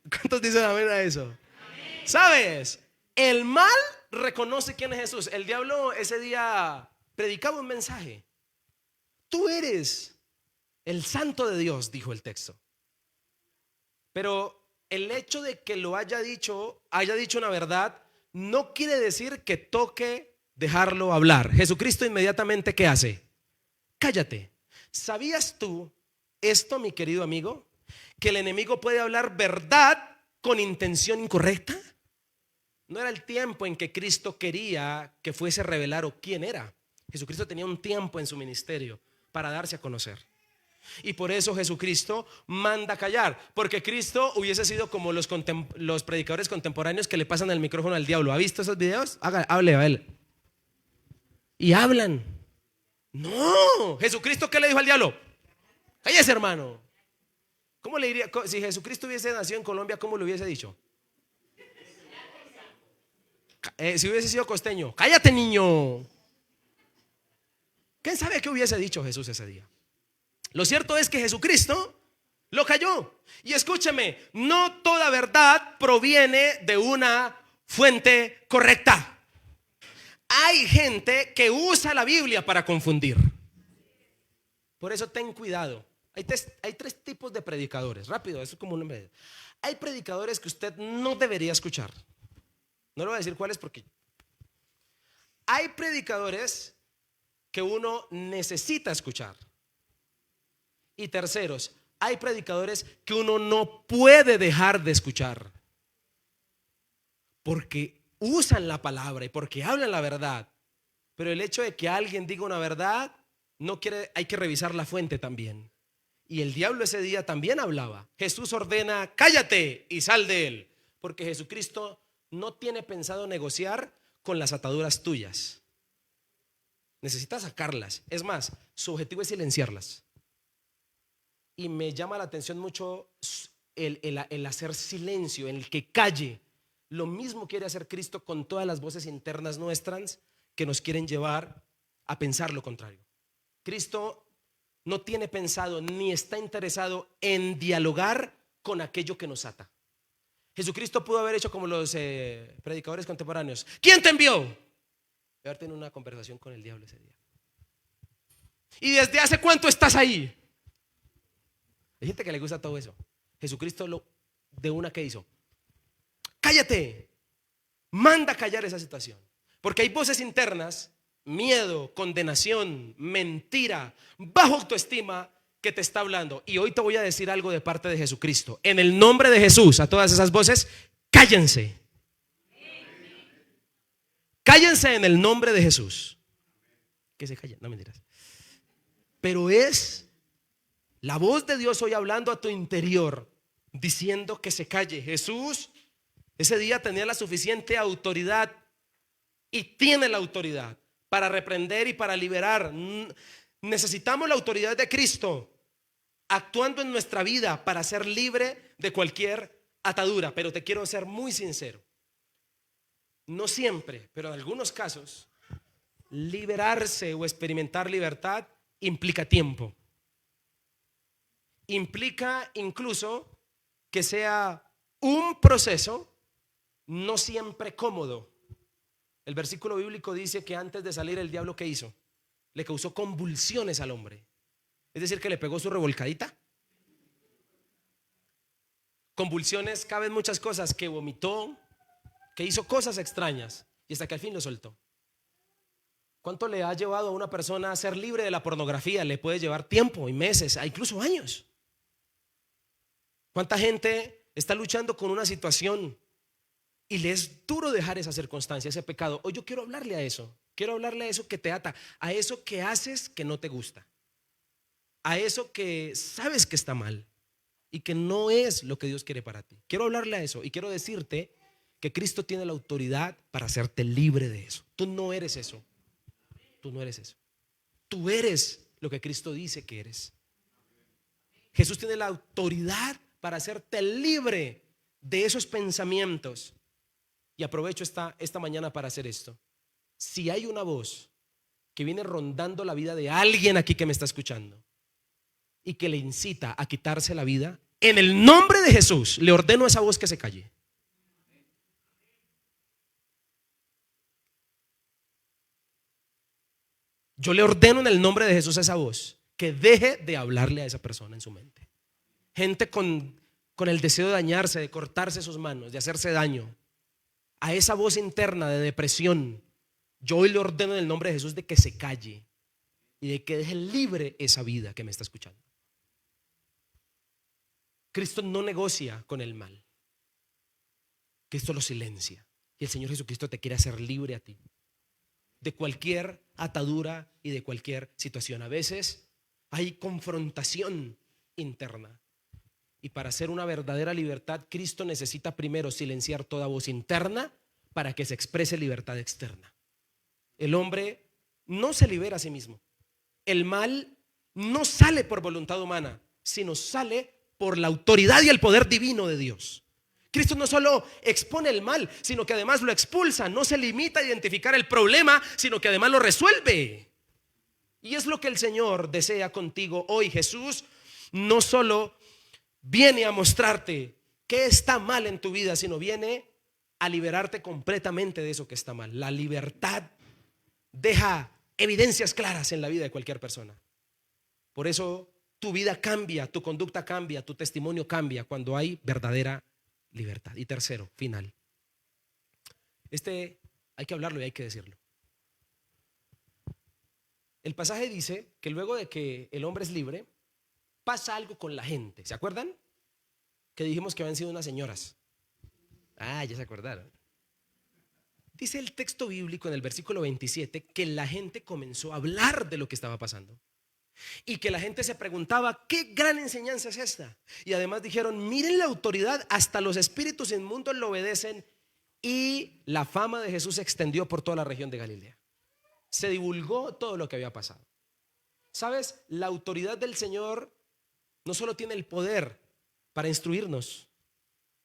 Speaker 1: ¿Cuántos dicen amén a eso? Amén. ¿Sabes? El mal reconoce quién es Jesús. El diablo ese día predicaba un mensaje Tú eres el santo de Dios, dijo el texto. Pero el hecho de que lo haya dicho una verdad, no quiere decir que toque dejarlo hablar. Jesucristo inmediatamente, ¿qué hace? Cállate. ¿Sabías tú esto, mi querido amigo? Que el enemigo puede hablar verdad con intención incorrecta. No era el tiempo en que Cristo quería que fuese revelado quién era. Jesucristo tenía un tiempo en su ministerio para darse a conocer. Y por eso Jesucristo manda callar, porque Cristo hubiese sido como los predicadores contemporáneos que le pasan el micrófono al diablo. ¿Ha visto esos videos? Hable a él. Y hablan. No, Jesucristo, ¿qué le dijo al diablo? Cállese, hermano. ¿Cómo le diría? Si Jesucristo hubiese nacido en Colombia, ¿cómo le hubiese dicho? Si hubiese sido costeño, cállate, niño. ¿Quién sabe qué hubiese dicho Jesús ese día? Lo cierto es que Jesucristo lo calló. Y escúcheme, no toda verdad proviene de una fuente correcta. Hay gente que usa la Biblia para confundir. Por eso ten cuidado. Hay tres tipos de predicadores. Rápido, eso es como un nombre. Hay predicadores que usted no debería escuchar. No le voy a decir cuáles porque hay predicadores que uno necesita escuchar. Y terceros, hay predicadores que uno no puede dejar de escuchar porque usan la palabra y porque hablan la verdad. Pero el hecho de que alguien diga una verdad no quiere, hay que revisar la fuente también. Y el diablo ese día también hablaba. Jesús ordena: cállate y sal de él, porque Jesucristo no tiene pensado negociar con las ataduras tuyas. Necesita sacarlas. Es más, su objetivo es silenciarlas. Y me llama la atención mucho el hacer silencio, el que calle. Lo mismo quiere hacer Cristo con todas las voces internas nuestras que nos quieren llevar a pensar lo contrario. Cristo no tiene pensado ni está interesado en dialogar con aquello que nos ata. Jesucristo pudo haber hecho como los predicadores contemporáneos. ¿Quién te envió? Haber tenido una conversación con el diablo ese día. ¿Y desde hace cuánto estás ahí? Hay gente que le gusta todo eso. Jesucristo de una que hizo: cállate, manda callar esa situación. Porque hay voces internas, miedo, condenación, mentira, bajo autoestima, que te está hablando. Y hoy te voy a decir algo de parte de Jesucristo. En el nombre de Jesús, a todas esas voces, cállense. Cállense en el nombre de Jesús. Que se callen, no mentiras. Pero es la voz de Dios hoy hablando a tu interior, diciendo que se calle. Jesús ese día tenía la suficiente autoridad y tiene la autoridad para reprender y para liberar. Necesitamos la autoridad de Cristo actuando en nuestra vida para ser libre de cualquier atadura. Pero te quiero ser muy sincero: no siempre, pero en algunos casos, liberarse o experimentar libertad implica tiempo. Implica incluso que sea un proceso no siempre cómodo. El versículo bíblico dice que antes de salir el diablo, ¿qué hizo? Le causó convulsiones al hombre. Es decir, que le pegó su revolcadita. Convulsiones caben muchas cosas: que vomitó, que hizo cosas extrañas, y hasta que al fin lo soltó. ¿Cuánto le ha llevado a una persona a ser libre de la pornografía? Le puede llevar tiempo y meses, incluso años. ¿Cuánta gente está luchando con una situación y le es duro dejar esa circunstancia, ese pecado? Hoy yo quiero hablarle a eso. Quiero hablarle a eso que te ata, a eso que haces que no te gusta, a eso que sabes que está mal y que no es lo que Dios quiere para ti. Quiero hablarle a eso y quiero decirte que Cristo tiene la autoridad para hacerte libre de eso. Tú no eres eso. Tú no eres eso. Tú eres lo que Cristo dice que eres. Jesús tiene la autoridad para hacerte libre de esos pensamientos. Y aprovecho esta mañana para hacer esto. Si hay una voz que viene rondando la vida de alguien aquí que me está escuchando y que le incita a quitarse la vida, en el nombre de Jesús le ordeno a esa voz que se calle. Yo le ordeno en el nombre de Jesús a esa voz que deje de hablarle a esa persona en su mente. Gente con el deseo de dañarse, de cortarse sus manos, de hacerse daño. A esa voz interna de depresión, yo hoy le ordeno en el nombre de Jesús de que se calle y de que deje libre esa vida que me está escuchando. Cristo no negocia con el mal. Cristo lo silencia. Y el Señor Jesucristo te quiere hacer libre a ti de cualquier atadura y de cualquier situación. A veces hay confrontación interna. Y para hacer una verdadera libertad, Cristo necesita primero silenciar toda voz interna para que se exprese libertad externa. El hombre no se libera a sí mismo. El mal no sale por voluntad humana, sino sale por la autoridad y el poder divino de Dios. Cristo no solo expone el mal, sino que además lo expulsa. No se limita a identificar el problema, sino que además lo resuelve. Y es lo que el Señor desea contigo hoy. Jesús no solo viene a mostrarte qué está mal en tu vida, sino viene a liberarte completamente de eso que está mal. La libertad deja evidencias claras en la vida de cualquier persona. Por eso tu vida cambia, tu conducta cambia, tu testimonio cambia cuando hay verdadera libertad. Y tercero, final. Hay que hablarlo y hay que decirlo. El pasaje dice que luego de que el hombre es libre, pasa algo con la gente. ¿Se acuerdan? Que dijimos que habían sido unas señoras. Ya se acordaron. Dice el texto bíblico en el versículo 27 que la gente comenzó a hablar de lo que estaba pasando. Y que la gente se preguntaba, ¿qué gran enseñanza es esta? Y además dijeron, miren la autoridad, hasta los espíritus inmundos lo obedecen. Y la fama de Jesús se extendió por toda la región de Galilea. Se divulgó todo lo que había pasado. ¿Sabes? La autoridad del Señor no solo tiene el poder para instruirnos,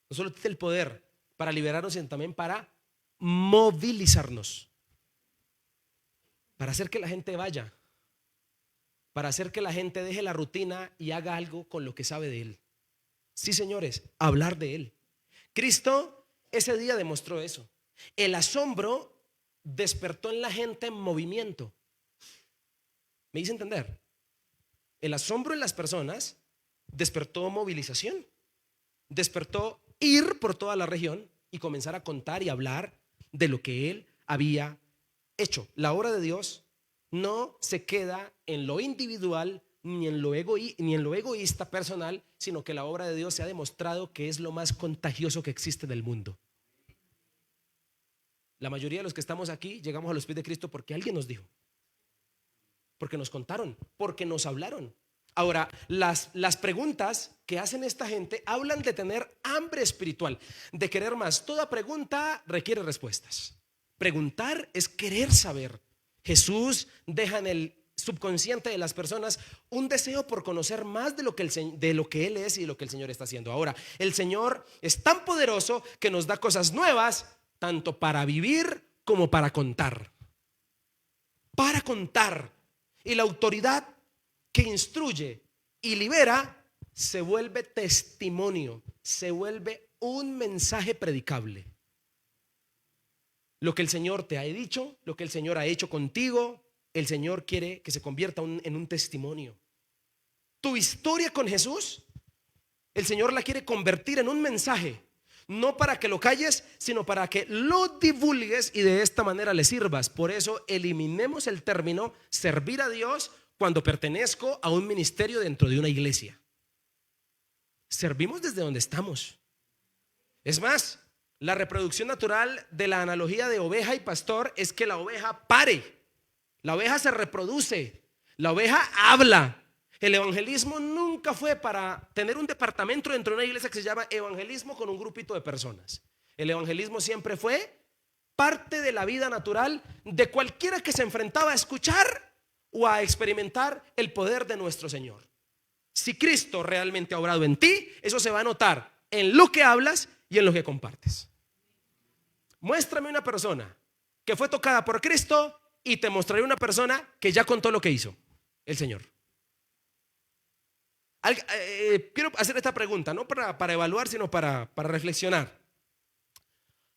Speaker 1: no solo tiene el poder para liberarnos, sino también para movilizarnos, para hacer que la gente vaya, para hacer que la gente deje la rutina y haga algo con lo que sabe de Él. Sí, señores, hablar de Él. Cristo ese día demostró eso. El asombro despertó en la gente en movimiento. ¿Me hice entender? El asombro en las personas despertó movilización, despertó ir por toda la región y comenzar a contar y hablar de lo que Él había hecho. La obra de Dios no se queda en lo individual ni en lo egoísta personal, sino que la obra de Dios se ha demostrado que es lo más contagioso que existe en el mundo. La mayoría de los que estamos aquí llegamos a los pies de Cristo porque alguien nos dijo, porque nos contaron, porque nos hablaron. Ahora, las preguntas que hacen esta gente hablan de tener hambre espiritual, de querer más. Toda pregunta requiere respuestas. Preguntar es querer saber. Jesús deja en el subconsciente de las personas un deseo por conocer más de lo que Él es y de lo que el Señor está haciendo. Ahora, el Señor es tan poderoso que nos da cosas nuevas, tanto para vivir como para contar. Para contar. Y la autoridad que instruye y libera se vuelve testimonio, se vuelve un mensaje predicable. Lo que el Señor te ha dicho, lo que el Señor ha hecho contigo, el Señor quiere que se convierta en un testimonio. Tu historia con Jesús, el Señor la quiere convertir en un mensaje, no para que lo calles, sino para que lo divulgues y de esta manera le sirvas. Por eso eliminemos el término servir a Dios cuando pertenezco a un ministerio dentro de una iglesia. Servimos desde donde estamos. Es más, la reproducción natural de la analogía de oveja y pastor es que la oveja pare. La oveja se reproduce. La oveja habla. El evangelismo nunca fue para tener un departamento dentro de una iglesia que se llama evangelismo con un grupito de personas. El evangelismo siempre fue parte de la vida natural de cualquiera que se enfrentaba a escuchar o a experimentar el poder de nuestro Señor. Si Cristo realmente ha obrado en ti, eso se va a notar en lo que hablas y en lo que compartes. Muéstrame una persona que fue tocada por Cristo y te mostraré una persona que ya contó lo que hizo el Señor. Quiero hacer esta pregunta, no para evaluar, sino para reflexionar.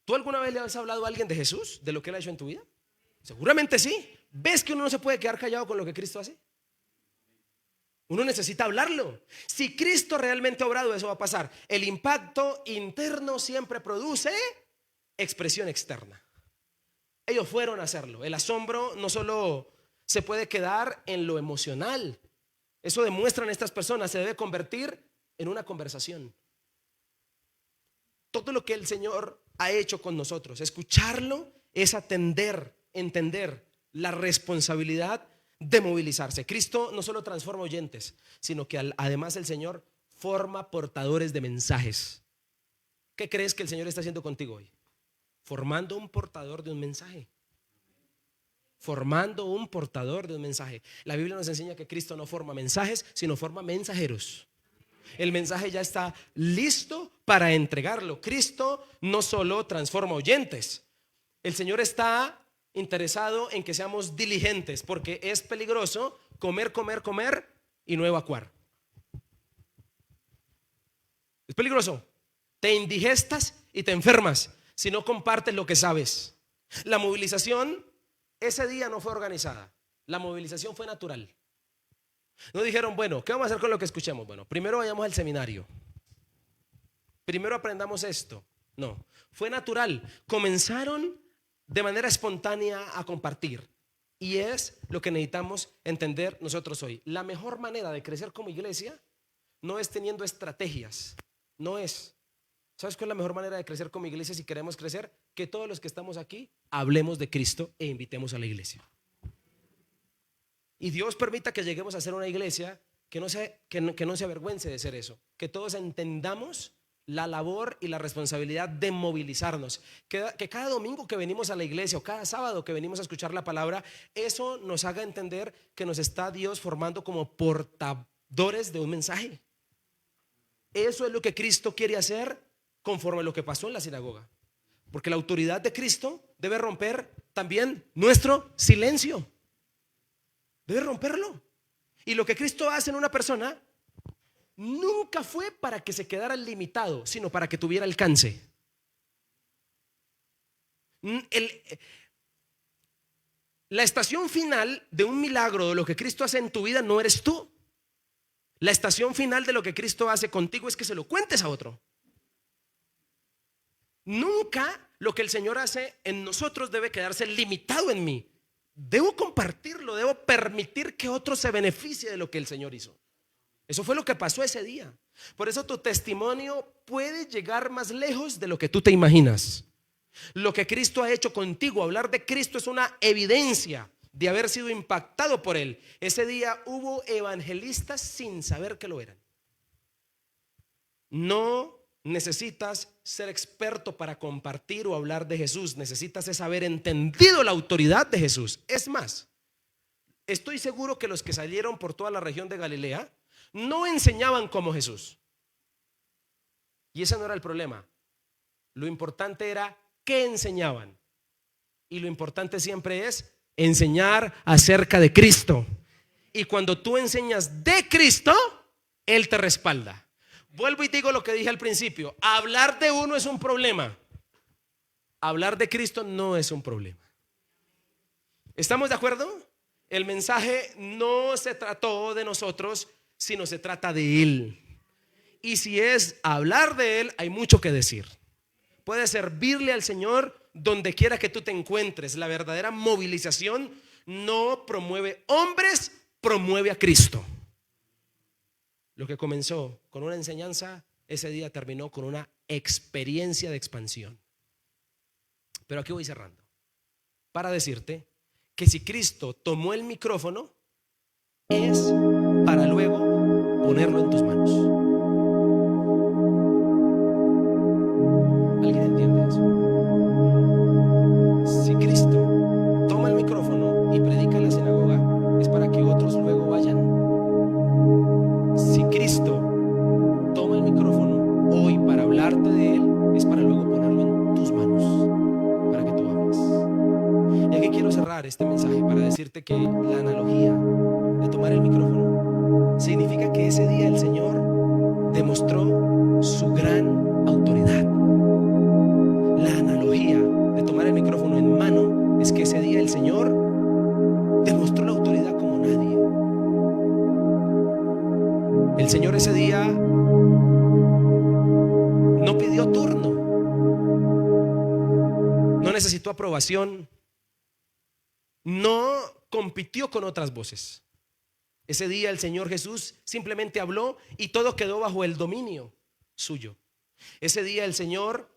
Speaker 1: ¿Tú alguna vez le has hablado a alguien de Jesús, de lo que Él ha hecho en tu vida? Seguramente sí, ¿Ves que uno no se puede quedar callado con lo que Cristo hace? Uno necesita hablarlo. Si Cristo realmente ha obrado, eso va a pasar. El impacto interno siempre produce expresión externa. Ellos fueron a hacerlo. El asombro no solo se puede quedar en lo emocional. Eso demuestran estas personas, se debe convertir en una conversación. Todo lo que el Señor ha hecho con nosotros, escucharlo es entender la responsabilidad de movilizarse. Cristo no solo transforma oyentes, sino que además el Señor forma portadores de mensajes. ¿Qué crees que el Señor está haciendo contigo hoy? Formando un portador de un mensaje. Formando un portador de un mensaje. La Biblia nos enseña que Cristo no forma mensajes, sino forma mensajeros. El mensaje ya está listo para entregarlo. Cristo no solo transforma oyentes. El Señor está interesado en que seamos diligentes, porque es peligroso comer y no evacuar. Es peligroso. Te indigestas y te enfermas si no compartes lo que sabes. La movilización ese día no fue organizada. La movilización fue natural. No dijeron, bueno, ¿qué vamos a hacer con lo que escuchemos? Bueno, primero vayamos al seminario. Primero aprendamos esto. No, fue natural. Comenzaron de manera espontánea a compartir. Y es lo que necesitamos entender nosotros hoy. La mejor manera de crecer como iglesia no es teniendo estrategias. No es. ¿Sabes cuál es la mejor manera de crecer como iglesia si queremos crecer? Que todos los que estamos aquí hablemos de Cristo e invitemos a la iglesia. Y Dios permita que lleguemos a ser una iglesia que no se avergüence de ser eso. Que todos entendamos la labor y la responsabilidad de movilizarnos. Que cada domingo que venimos a la iglesia o cada sábado que venimos a escuchar la palabra, eso nos haga entender que nos está Dios formando como portadores de un mensaje. Eso es lo que Cristo quiere hacer conforme a lo que pasó en la sinagoga. Porque la autoridad de Cristo debe romper también nuestro silencio. Debe romperlo. Y lo que Cristo hace en una persona nunca fue para que se quedara limitado, sino para que tuviera alcance. La estación final de un milagro, de lo que Cristo hace en tu vida, no eres tú. La estación final de lo que Cristo hace contigo es que se lo cuentes a otro. Nunca lo que el Señor hace en nosotros debe quedarse limitado en mí. Debo compartirlo, debo permitir que otro se beneficie de lo que el Señor hizo. Eso fue lo que pasó ese día. Por eso tu testimonio puede llegar más lejos de lo que tú te imaginas. Lo que Cristo ha hecho contigo, hablar de Cristo es una evidencia de haber sido impactado por Él. Ese día hubo evangelistas sin saber que lo eran. No necesitas ser experto para compartir o hablar de Jesús. Necesitas es haber entendido la autoridad de Jesús. Es más, estoy seguro que los que salieron por toda la región de Galilea no enseñaban como Jesús. Y ese no era el problema. Lo importante era qué enseñaban. Y lo importante siempre es enseñar acerca de Cristo. Y cuando tú enseñas de Cristo, Él te respalda. Vuelvo y digo lo que dije al principio. Hablar de uno es un problema. Hablar de Cristo no es un problema. ¿Estamos de acuerdo? El mensaje no se trató de nosotros, sino se trata de Él. Y si es hablar de Él, hay mucho que decir. Puedes servirle al Señor donde quiera que tú te encuentres. La verdadera movilización no promueve hombres, promueve a Cristo. Lo que comenzó con una enseñanza, ese día terminó con una experiencia de expansión. Pero aquí voy cerrando para decirte que si Cristo tomó el micrófono, es para luego ponerlo en tus manos. ¿Alguien entiende eso? Si Cristo toma el micrófono y predica en la sinagoga, es para que otros luego vayan. Si Cristo toma el micrófono hoy para hablarte de Él, es para luego ponerlo en tus manos, para que tú hables. Y aquí quiero cerrar este mensaje para decirte que la analogía de tomar el micrófono significa que ese día el Señor demostró su gran autoridad. La analogía de tomar el micrófono en mano es que ese día el Señor El Señor ese día no pidió turno, no necesitó aprobación, no compitió con otras voces. Ese día el Señor Jesús simplemente habló y todo quedó bajo el dominio suyo. Ese día el Señor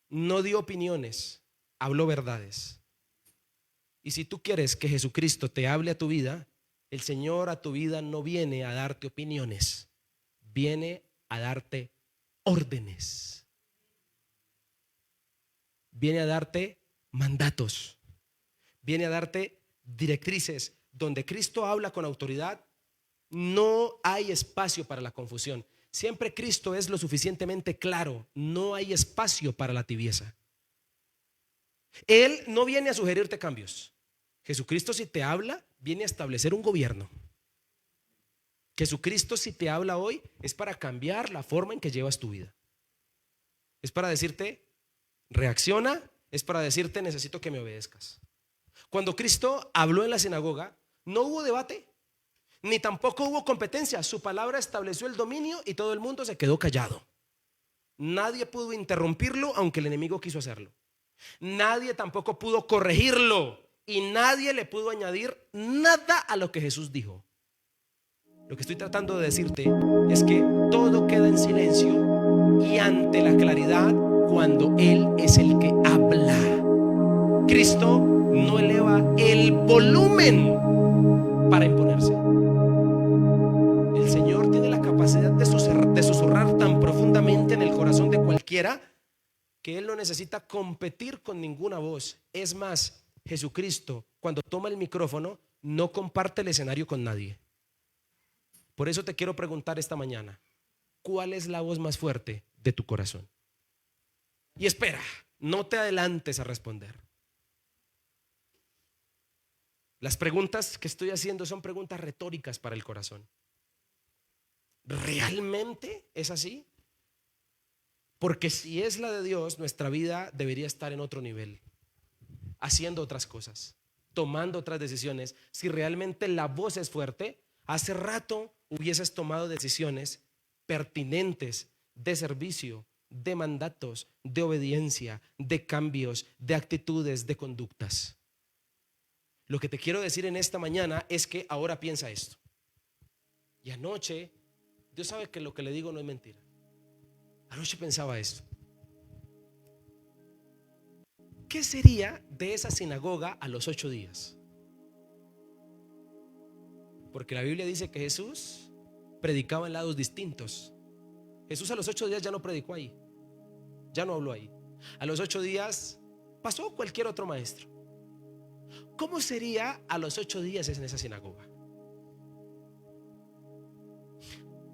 Speaker 1: no dio opiniones, habló verdades. Y si tú quieres que Jesucristo te hable a tu vida, el Señor a tu vida no viene a darte opiniones, viene a darte órdenes, viene a darte mandatos, viene a darte directrices. Donde Cristo habla con autoridad, no hay espacio para la confusión. Siempre Cristo es lo suficientemente claro, no hay espacio para la tibieza. Él no viene a sugerirte cambios. Jesucristo, si te habla, viene a establecer un gobierno. Jesucristo, si te habla hoy, es para cambiar la forma en que llevas tu vida. Es para decirte, reacciona, es para decirte, necesito que me obedezcas. Cuando Cristo habló en la sinagoga, no hubo debate, ni tampoco hubo competencia. Su palabra estableció el dominio y todo el mundo se quedó callado. Nadie pudo interrumpirlo, aunque el enemigo quiso hacerlo. Nadie tampoco pudo corregirlo y nadie le pudo añadir nada a lo que Jesús dijo. Lo que estoy tratando de decirte es que todo queda en silencio y ante la claridad cuando Él es el que habla. Cristo no eleva el volumen para imponerse. El Señor tiene la capacidad de susurrar tan profundamente en el corazón de cualquiera que Él no necesita competir con ninguna voz. Es más, Jesucristo, cuando toma el micrófono, no comparte el escenario con nadie. Por eso te quiero preguntar esta mañana, ¿cuál es la voz más fuerte de tu corazón? Y espera, no te adelantes a responder. Las preguntas que estoy haciendo son preguntas retóricas para el corazón. ¿Realmente es así? Porque si es la de Dios, nuestra vida debería estar en otro nivel, haciendo otras cosas, tomando otras decisiones. Si realmente la voz es fuerte, hace rato hubieses tomado decisiones pertinentes de servicio, de mandatos, de obediencia, de cambios, de actitudes, de conductas. Lo que te quiero decir en esta mañana es que ahora piensa esto. Y anoche, Dios sabe que lo que le digo no es mentira. Anoche pensaba esto. ¿Qué sería de esa sinagoga a los 8 días? Porque la Biblia dice que Jesús predicaba en lados distintos. Jesús a los 8 días ya no predicó ahí, ya no habló ahí. A los 8 días pasó cualquier otro maestro. ¿Cómo sería a los 8 días en esa sinagoga?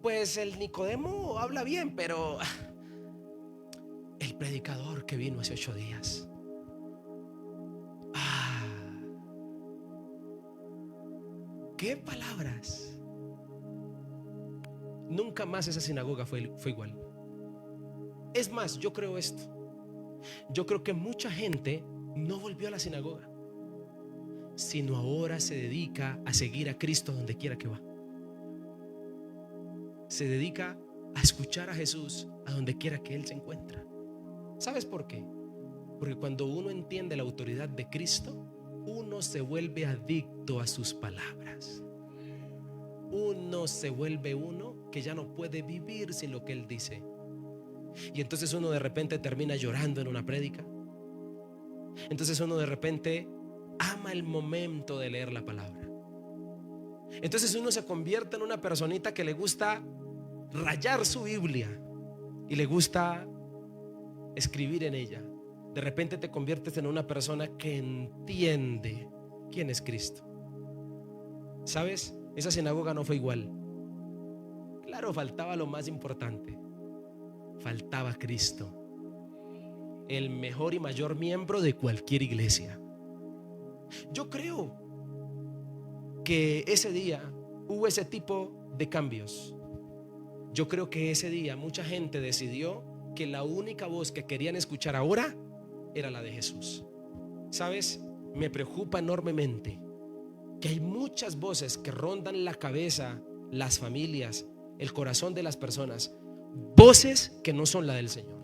Speaker 1: Pues el Nicodemo habla bien, pero el predicador que vino hace 8 días, qué palabras. Nunca más esa sinagoga fue igual. Es más, yo creo esto. Yo creo que mucha gente no volvió a la sinagoga, sino ahora se dedica a seguir a Cristo donde quiera que va. Se dedica a escuchar a Jesús a donde quiera que Él se encuentra. ¿Sabes por qué? Porque cuando uno entiende la autoridad de Cristo, uno se vuelve adicto a sus palabras. Uno se vuelve uno que ya no puede vivir sin lo que Él dice. Y entonces uno de repente termina llorando en una prédica. Entonces uno de repente ama el momento de leer la palabra. Entonces uno se convierte en una personita que le gusta rayar su Biblia y le gusta escribir en ella. De repente te conviertes en una persona que entiende quién es Cristo. ¿Sabes? Esa sinagoga no fue igual. Claro, faltaba lo más importante. Faltaba Cristo, el mejor y mayor miembro de cualquier iglesia. Yo creo que ese día hubo ese tipo de cambios. Yo creo que ese día mucha gente decidió que la única voz que querían escuchar ahora era la de Jesús. ¿Sabes? Me preocupa enormemente que hay muchas voces que rondan la cabeza las familias, el corazón de las personas, voces que no son la del Señor.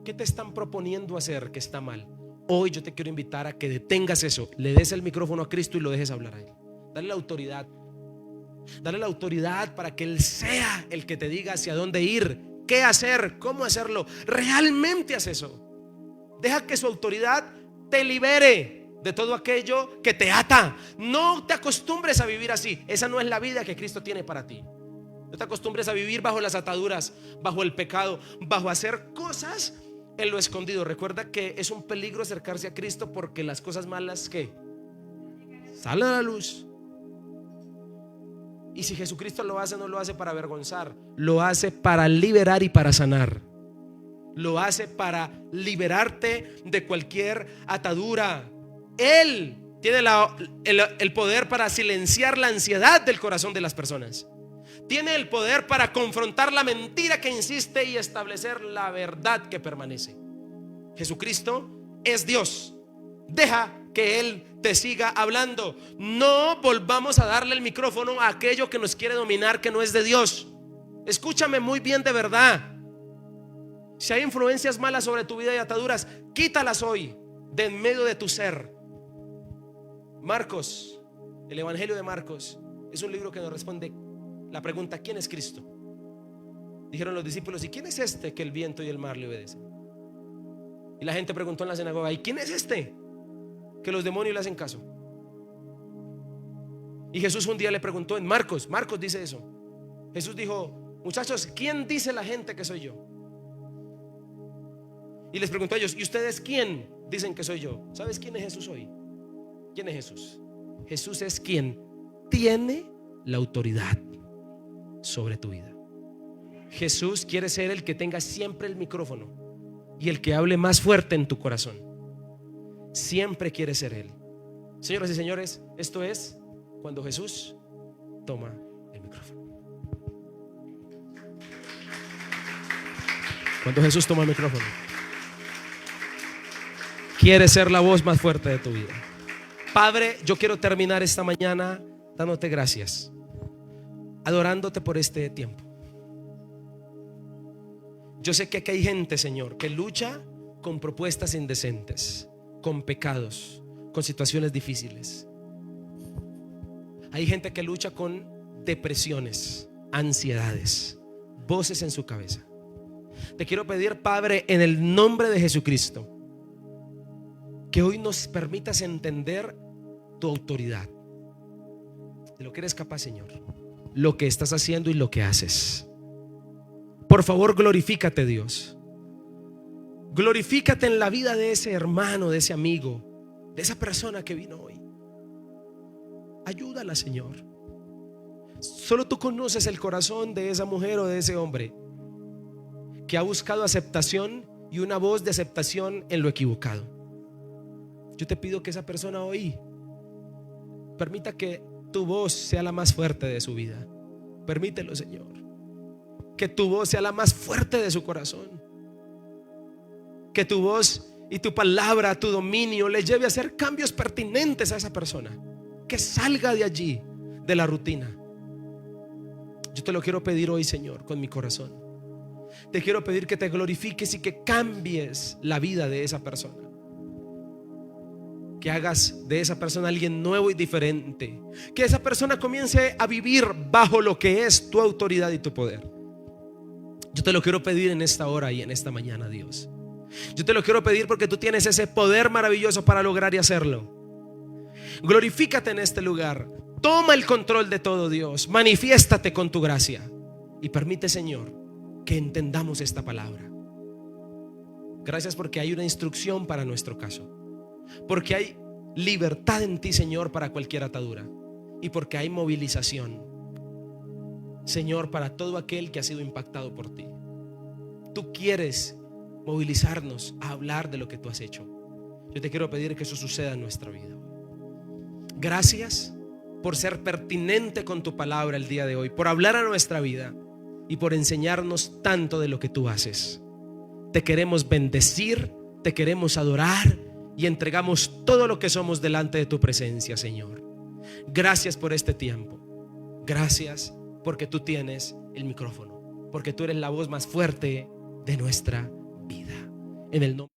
Speaker 1: ¿Qué te están proponiendo hacer que está mal? Hoy yo te quiero invitar a que detengas eso, le des el micrófono a Cristo y lo dejes hablar a Él. Dale la autoridad. Dale la autoridad para que Él sea el que te diga hacia dónde ir, qué hacer, cómo hacerlo. Realmente haz eso. Deja que su autoridad te libere de todo aquello que te ata. No te acostumbres a vivir así. Esa no es la vida que Cristo tiene para ti. No te acostumbres a vivir bajo las ataduras, bajo el pecado, bajo hacer cosas en lo escondido. Recuerda que es un peligro acercarse a Cristo, porque las cosas malas que salen a la luz. Y si Jesucristo lo hace, no lo hace para avergonzar, lo hace para liberar y para sanar. Lo hace para liberarte de cualquier atadura. Él tiene el poder para silenciar la ansiedad del corazón de las personas. Tiene el poder para confrontar la mentira que insiste y establecer la verdad que permanece. Jesucristo es Dios. Deja que Él te siga hablando. No volvamos a darle el micrófono a aquello que nos quiere dominar, que no es de Dios. Escúchame muy bien de verdad. Si hay influencias malas sobre tu vida y ataduras, quítalas hoy de en medio de tu ser. Marcos, el Evangelio de Marcos, es un libro que nos responde la pregunta: ¿quién es Cristo? Dijeron los discípulos: ¿y quién es este que el viento y el mar le obedecen? Y la gente preguntó en la sinagoga: ¿y quién es este que los demonios le hacen caso? Y Jesús un día le preguntó en Marcos dice eso. Jesús dijo: muchachos, ¿quién dice la gente que soy yo? Y les preguntó a ellos: ¿y ustedes quién dicen que soy yo? ¿Sabes quién es Jesús hoy? ¿Quién es Jesús? Jesús es quien tiene la autoridad sobre tu vida. Jesús quiere ser el que tenga siempre el micrófono y el que hable más fuerte en tu corazón. Siempre quiere ser Él. Señoras y señores, esto es cuando Jesús toma el micrófono. Cuando Jesús toma el micrófono, quiere ser la voz más fuerte de tu vida. Padre, yo quiero terminar esta mañana dándote gracias, adorándote por este tiempo. Yo sé que aquí hay gente, Señor, que lucha con propuestas indecentes, con pecados, con situaciones difíciles. Hay gente que lucha con depresiones, ansiedades, voces en su cabeza. Te quiero pedir, Padre, en el nombre de Jesucristo, que hoy nos permitas entender tu autoridad, de lo que eres capaz, Señor, lo que estás haciendo y lo que haces. Por favor, glorifícate, Dios. Glorifícate en la vida de ese hermano, de ese amigo, de esa persona que vino hoy. Ayúdala, Señor. Solo tú conoces el corazón de esa mujer o de ese hombre que ha buscado aceptación y una voz de aceptación en lo equivocado. Yo te pido que esa persona hoy permita que tu voz sea la más fuerte de su vida. Permítelo, Señor. Que tu voz sea la más fuerte de su corazón. Que tu voz y tu palabra, tu dominio le lleve a hacer cambios pertinentes a esa persona. Que salga de allí, de la rutina. Yo te lo quiero pedir hoy, Señor, con mi corazón. Te quiero pedir que te glorifiques y que cambies la vida de esa persona. Que hagas de esa persona alguien nuevo y diferente. Que esa persona comience a vivir bajo lo que es tu autoridad y tu poder. Yo te lo quiero pedir en esta hora y en esta mañana, Dios. Yo te lo quiero pedir porque tú tienes ese poder maravilloso para lograr y hacerlo. Glorifícate en este lugar. Toma el control de todo, Dios. Manifiéstate con tu gracia. Y permite, Señor, que entendamos esta palabra. Gracias porque hay una instrucción para nuestro caso. Porque hay libertad en ti, Señor, para cualquier atadura. Y porque hay movilización, Señor, para todo aquel que ha sido impactado por ti. Tú quieres movilizarnos a hablar de lo que tú has hecho. Yo te quiero pedir que eso suceda en nuestra vida. Gracias por ser pertinente con tu palabra el día de hoy, por hablar a nuestra vida y por enseñarnos tanto de lo que tú haces. Te queremos bendecir, te queremos adorar y entregamos todo lo que somos delante de tu presencia, Señor. Gracias por este tiempo. Gracias porque tú tienes el micrófono, porque tú eres la voz más fuerte de nuestra vida. En el nombre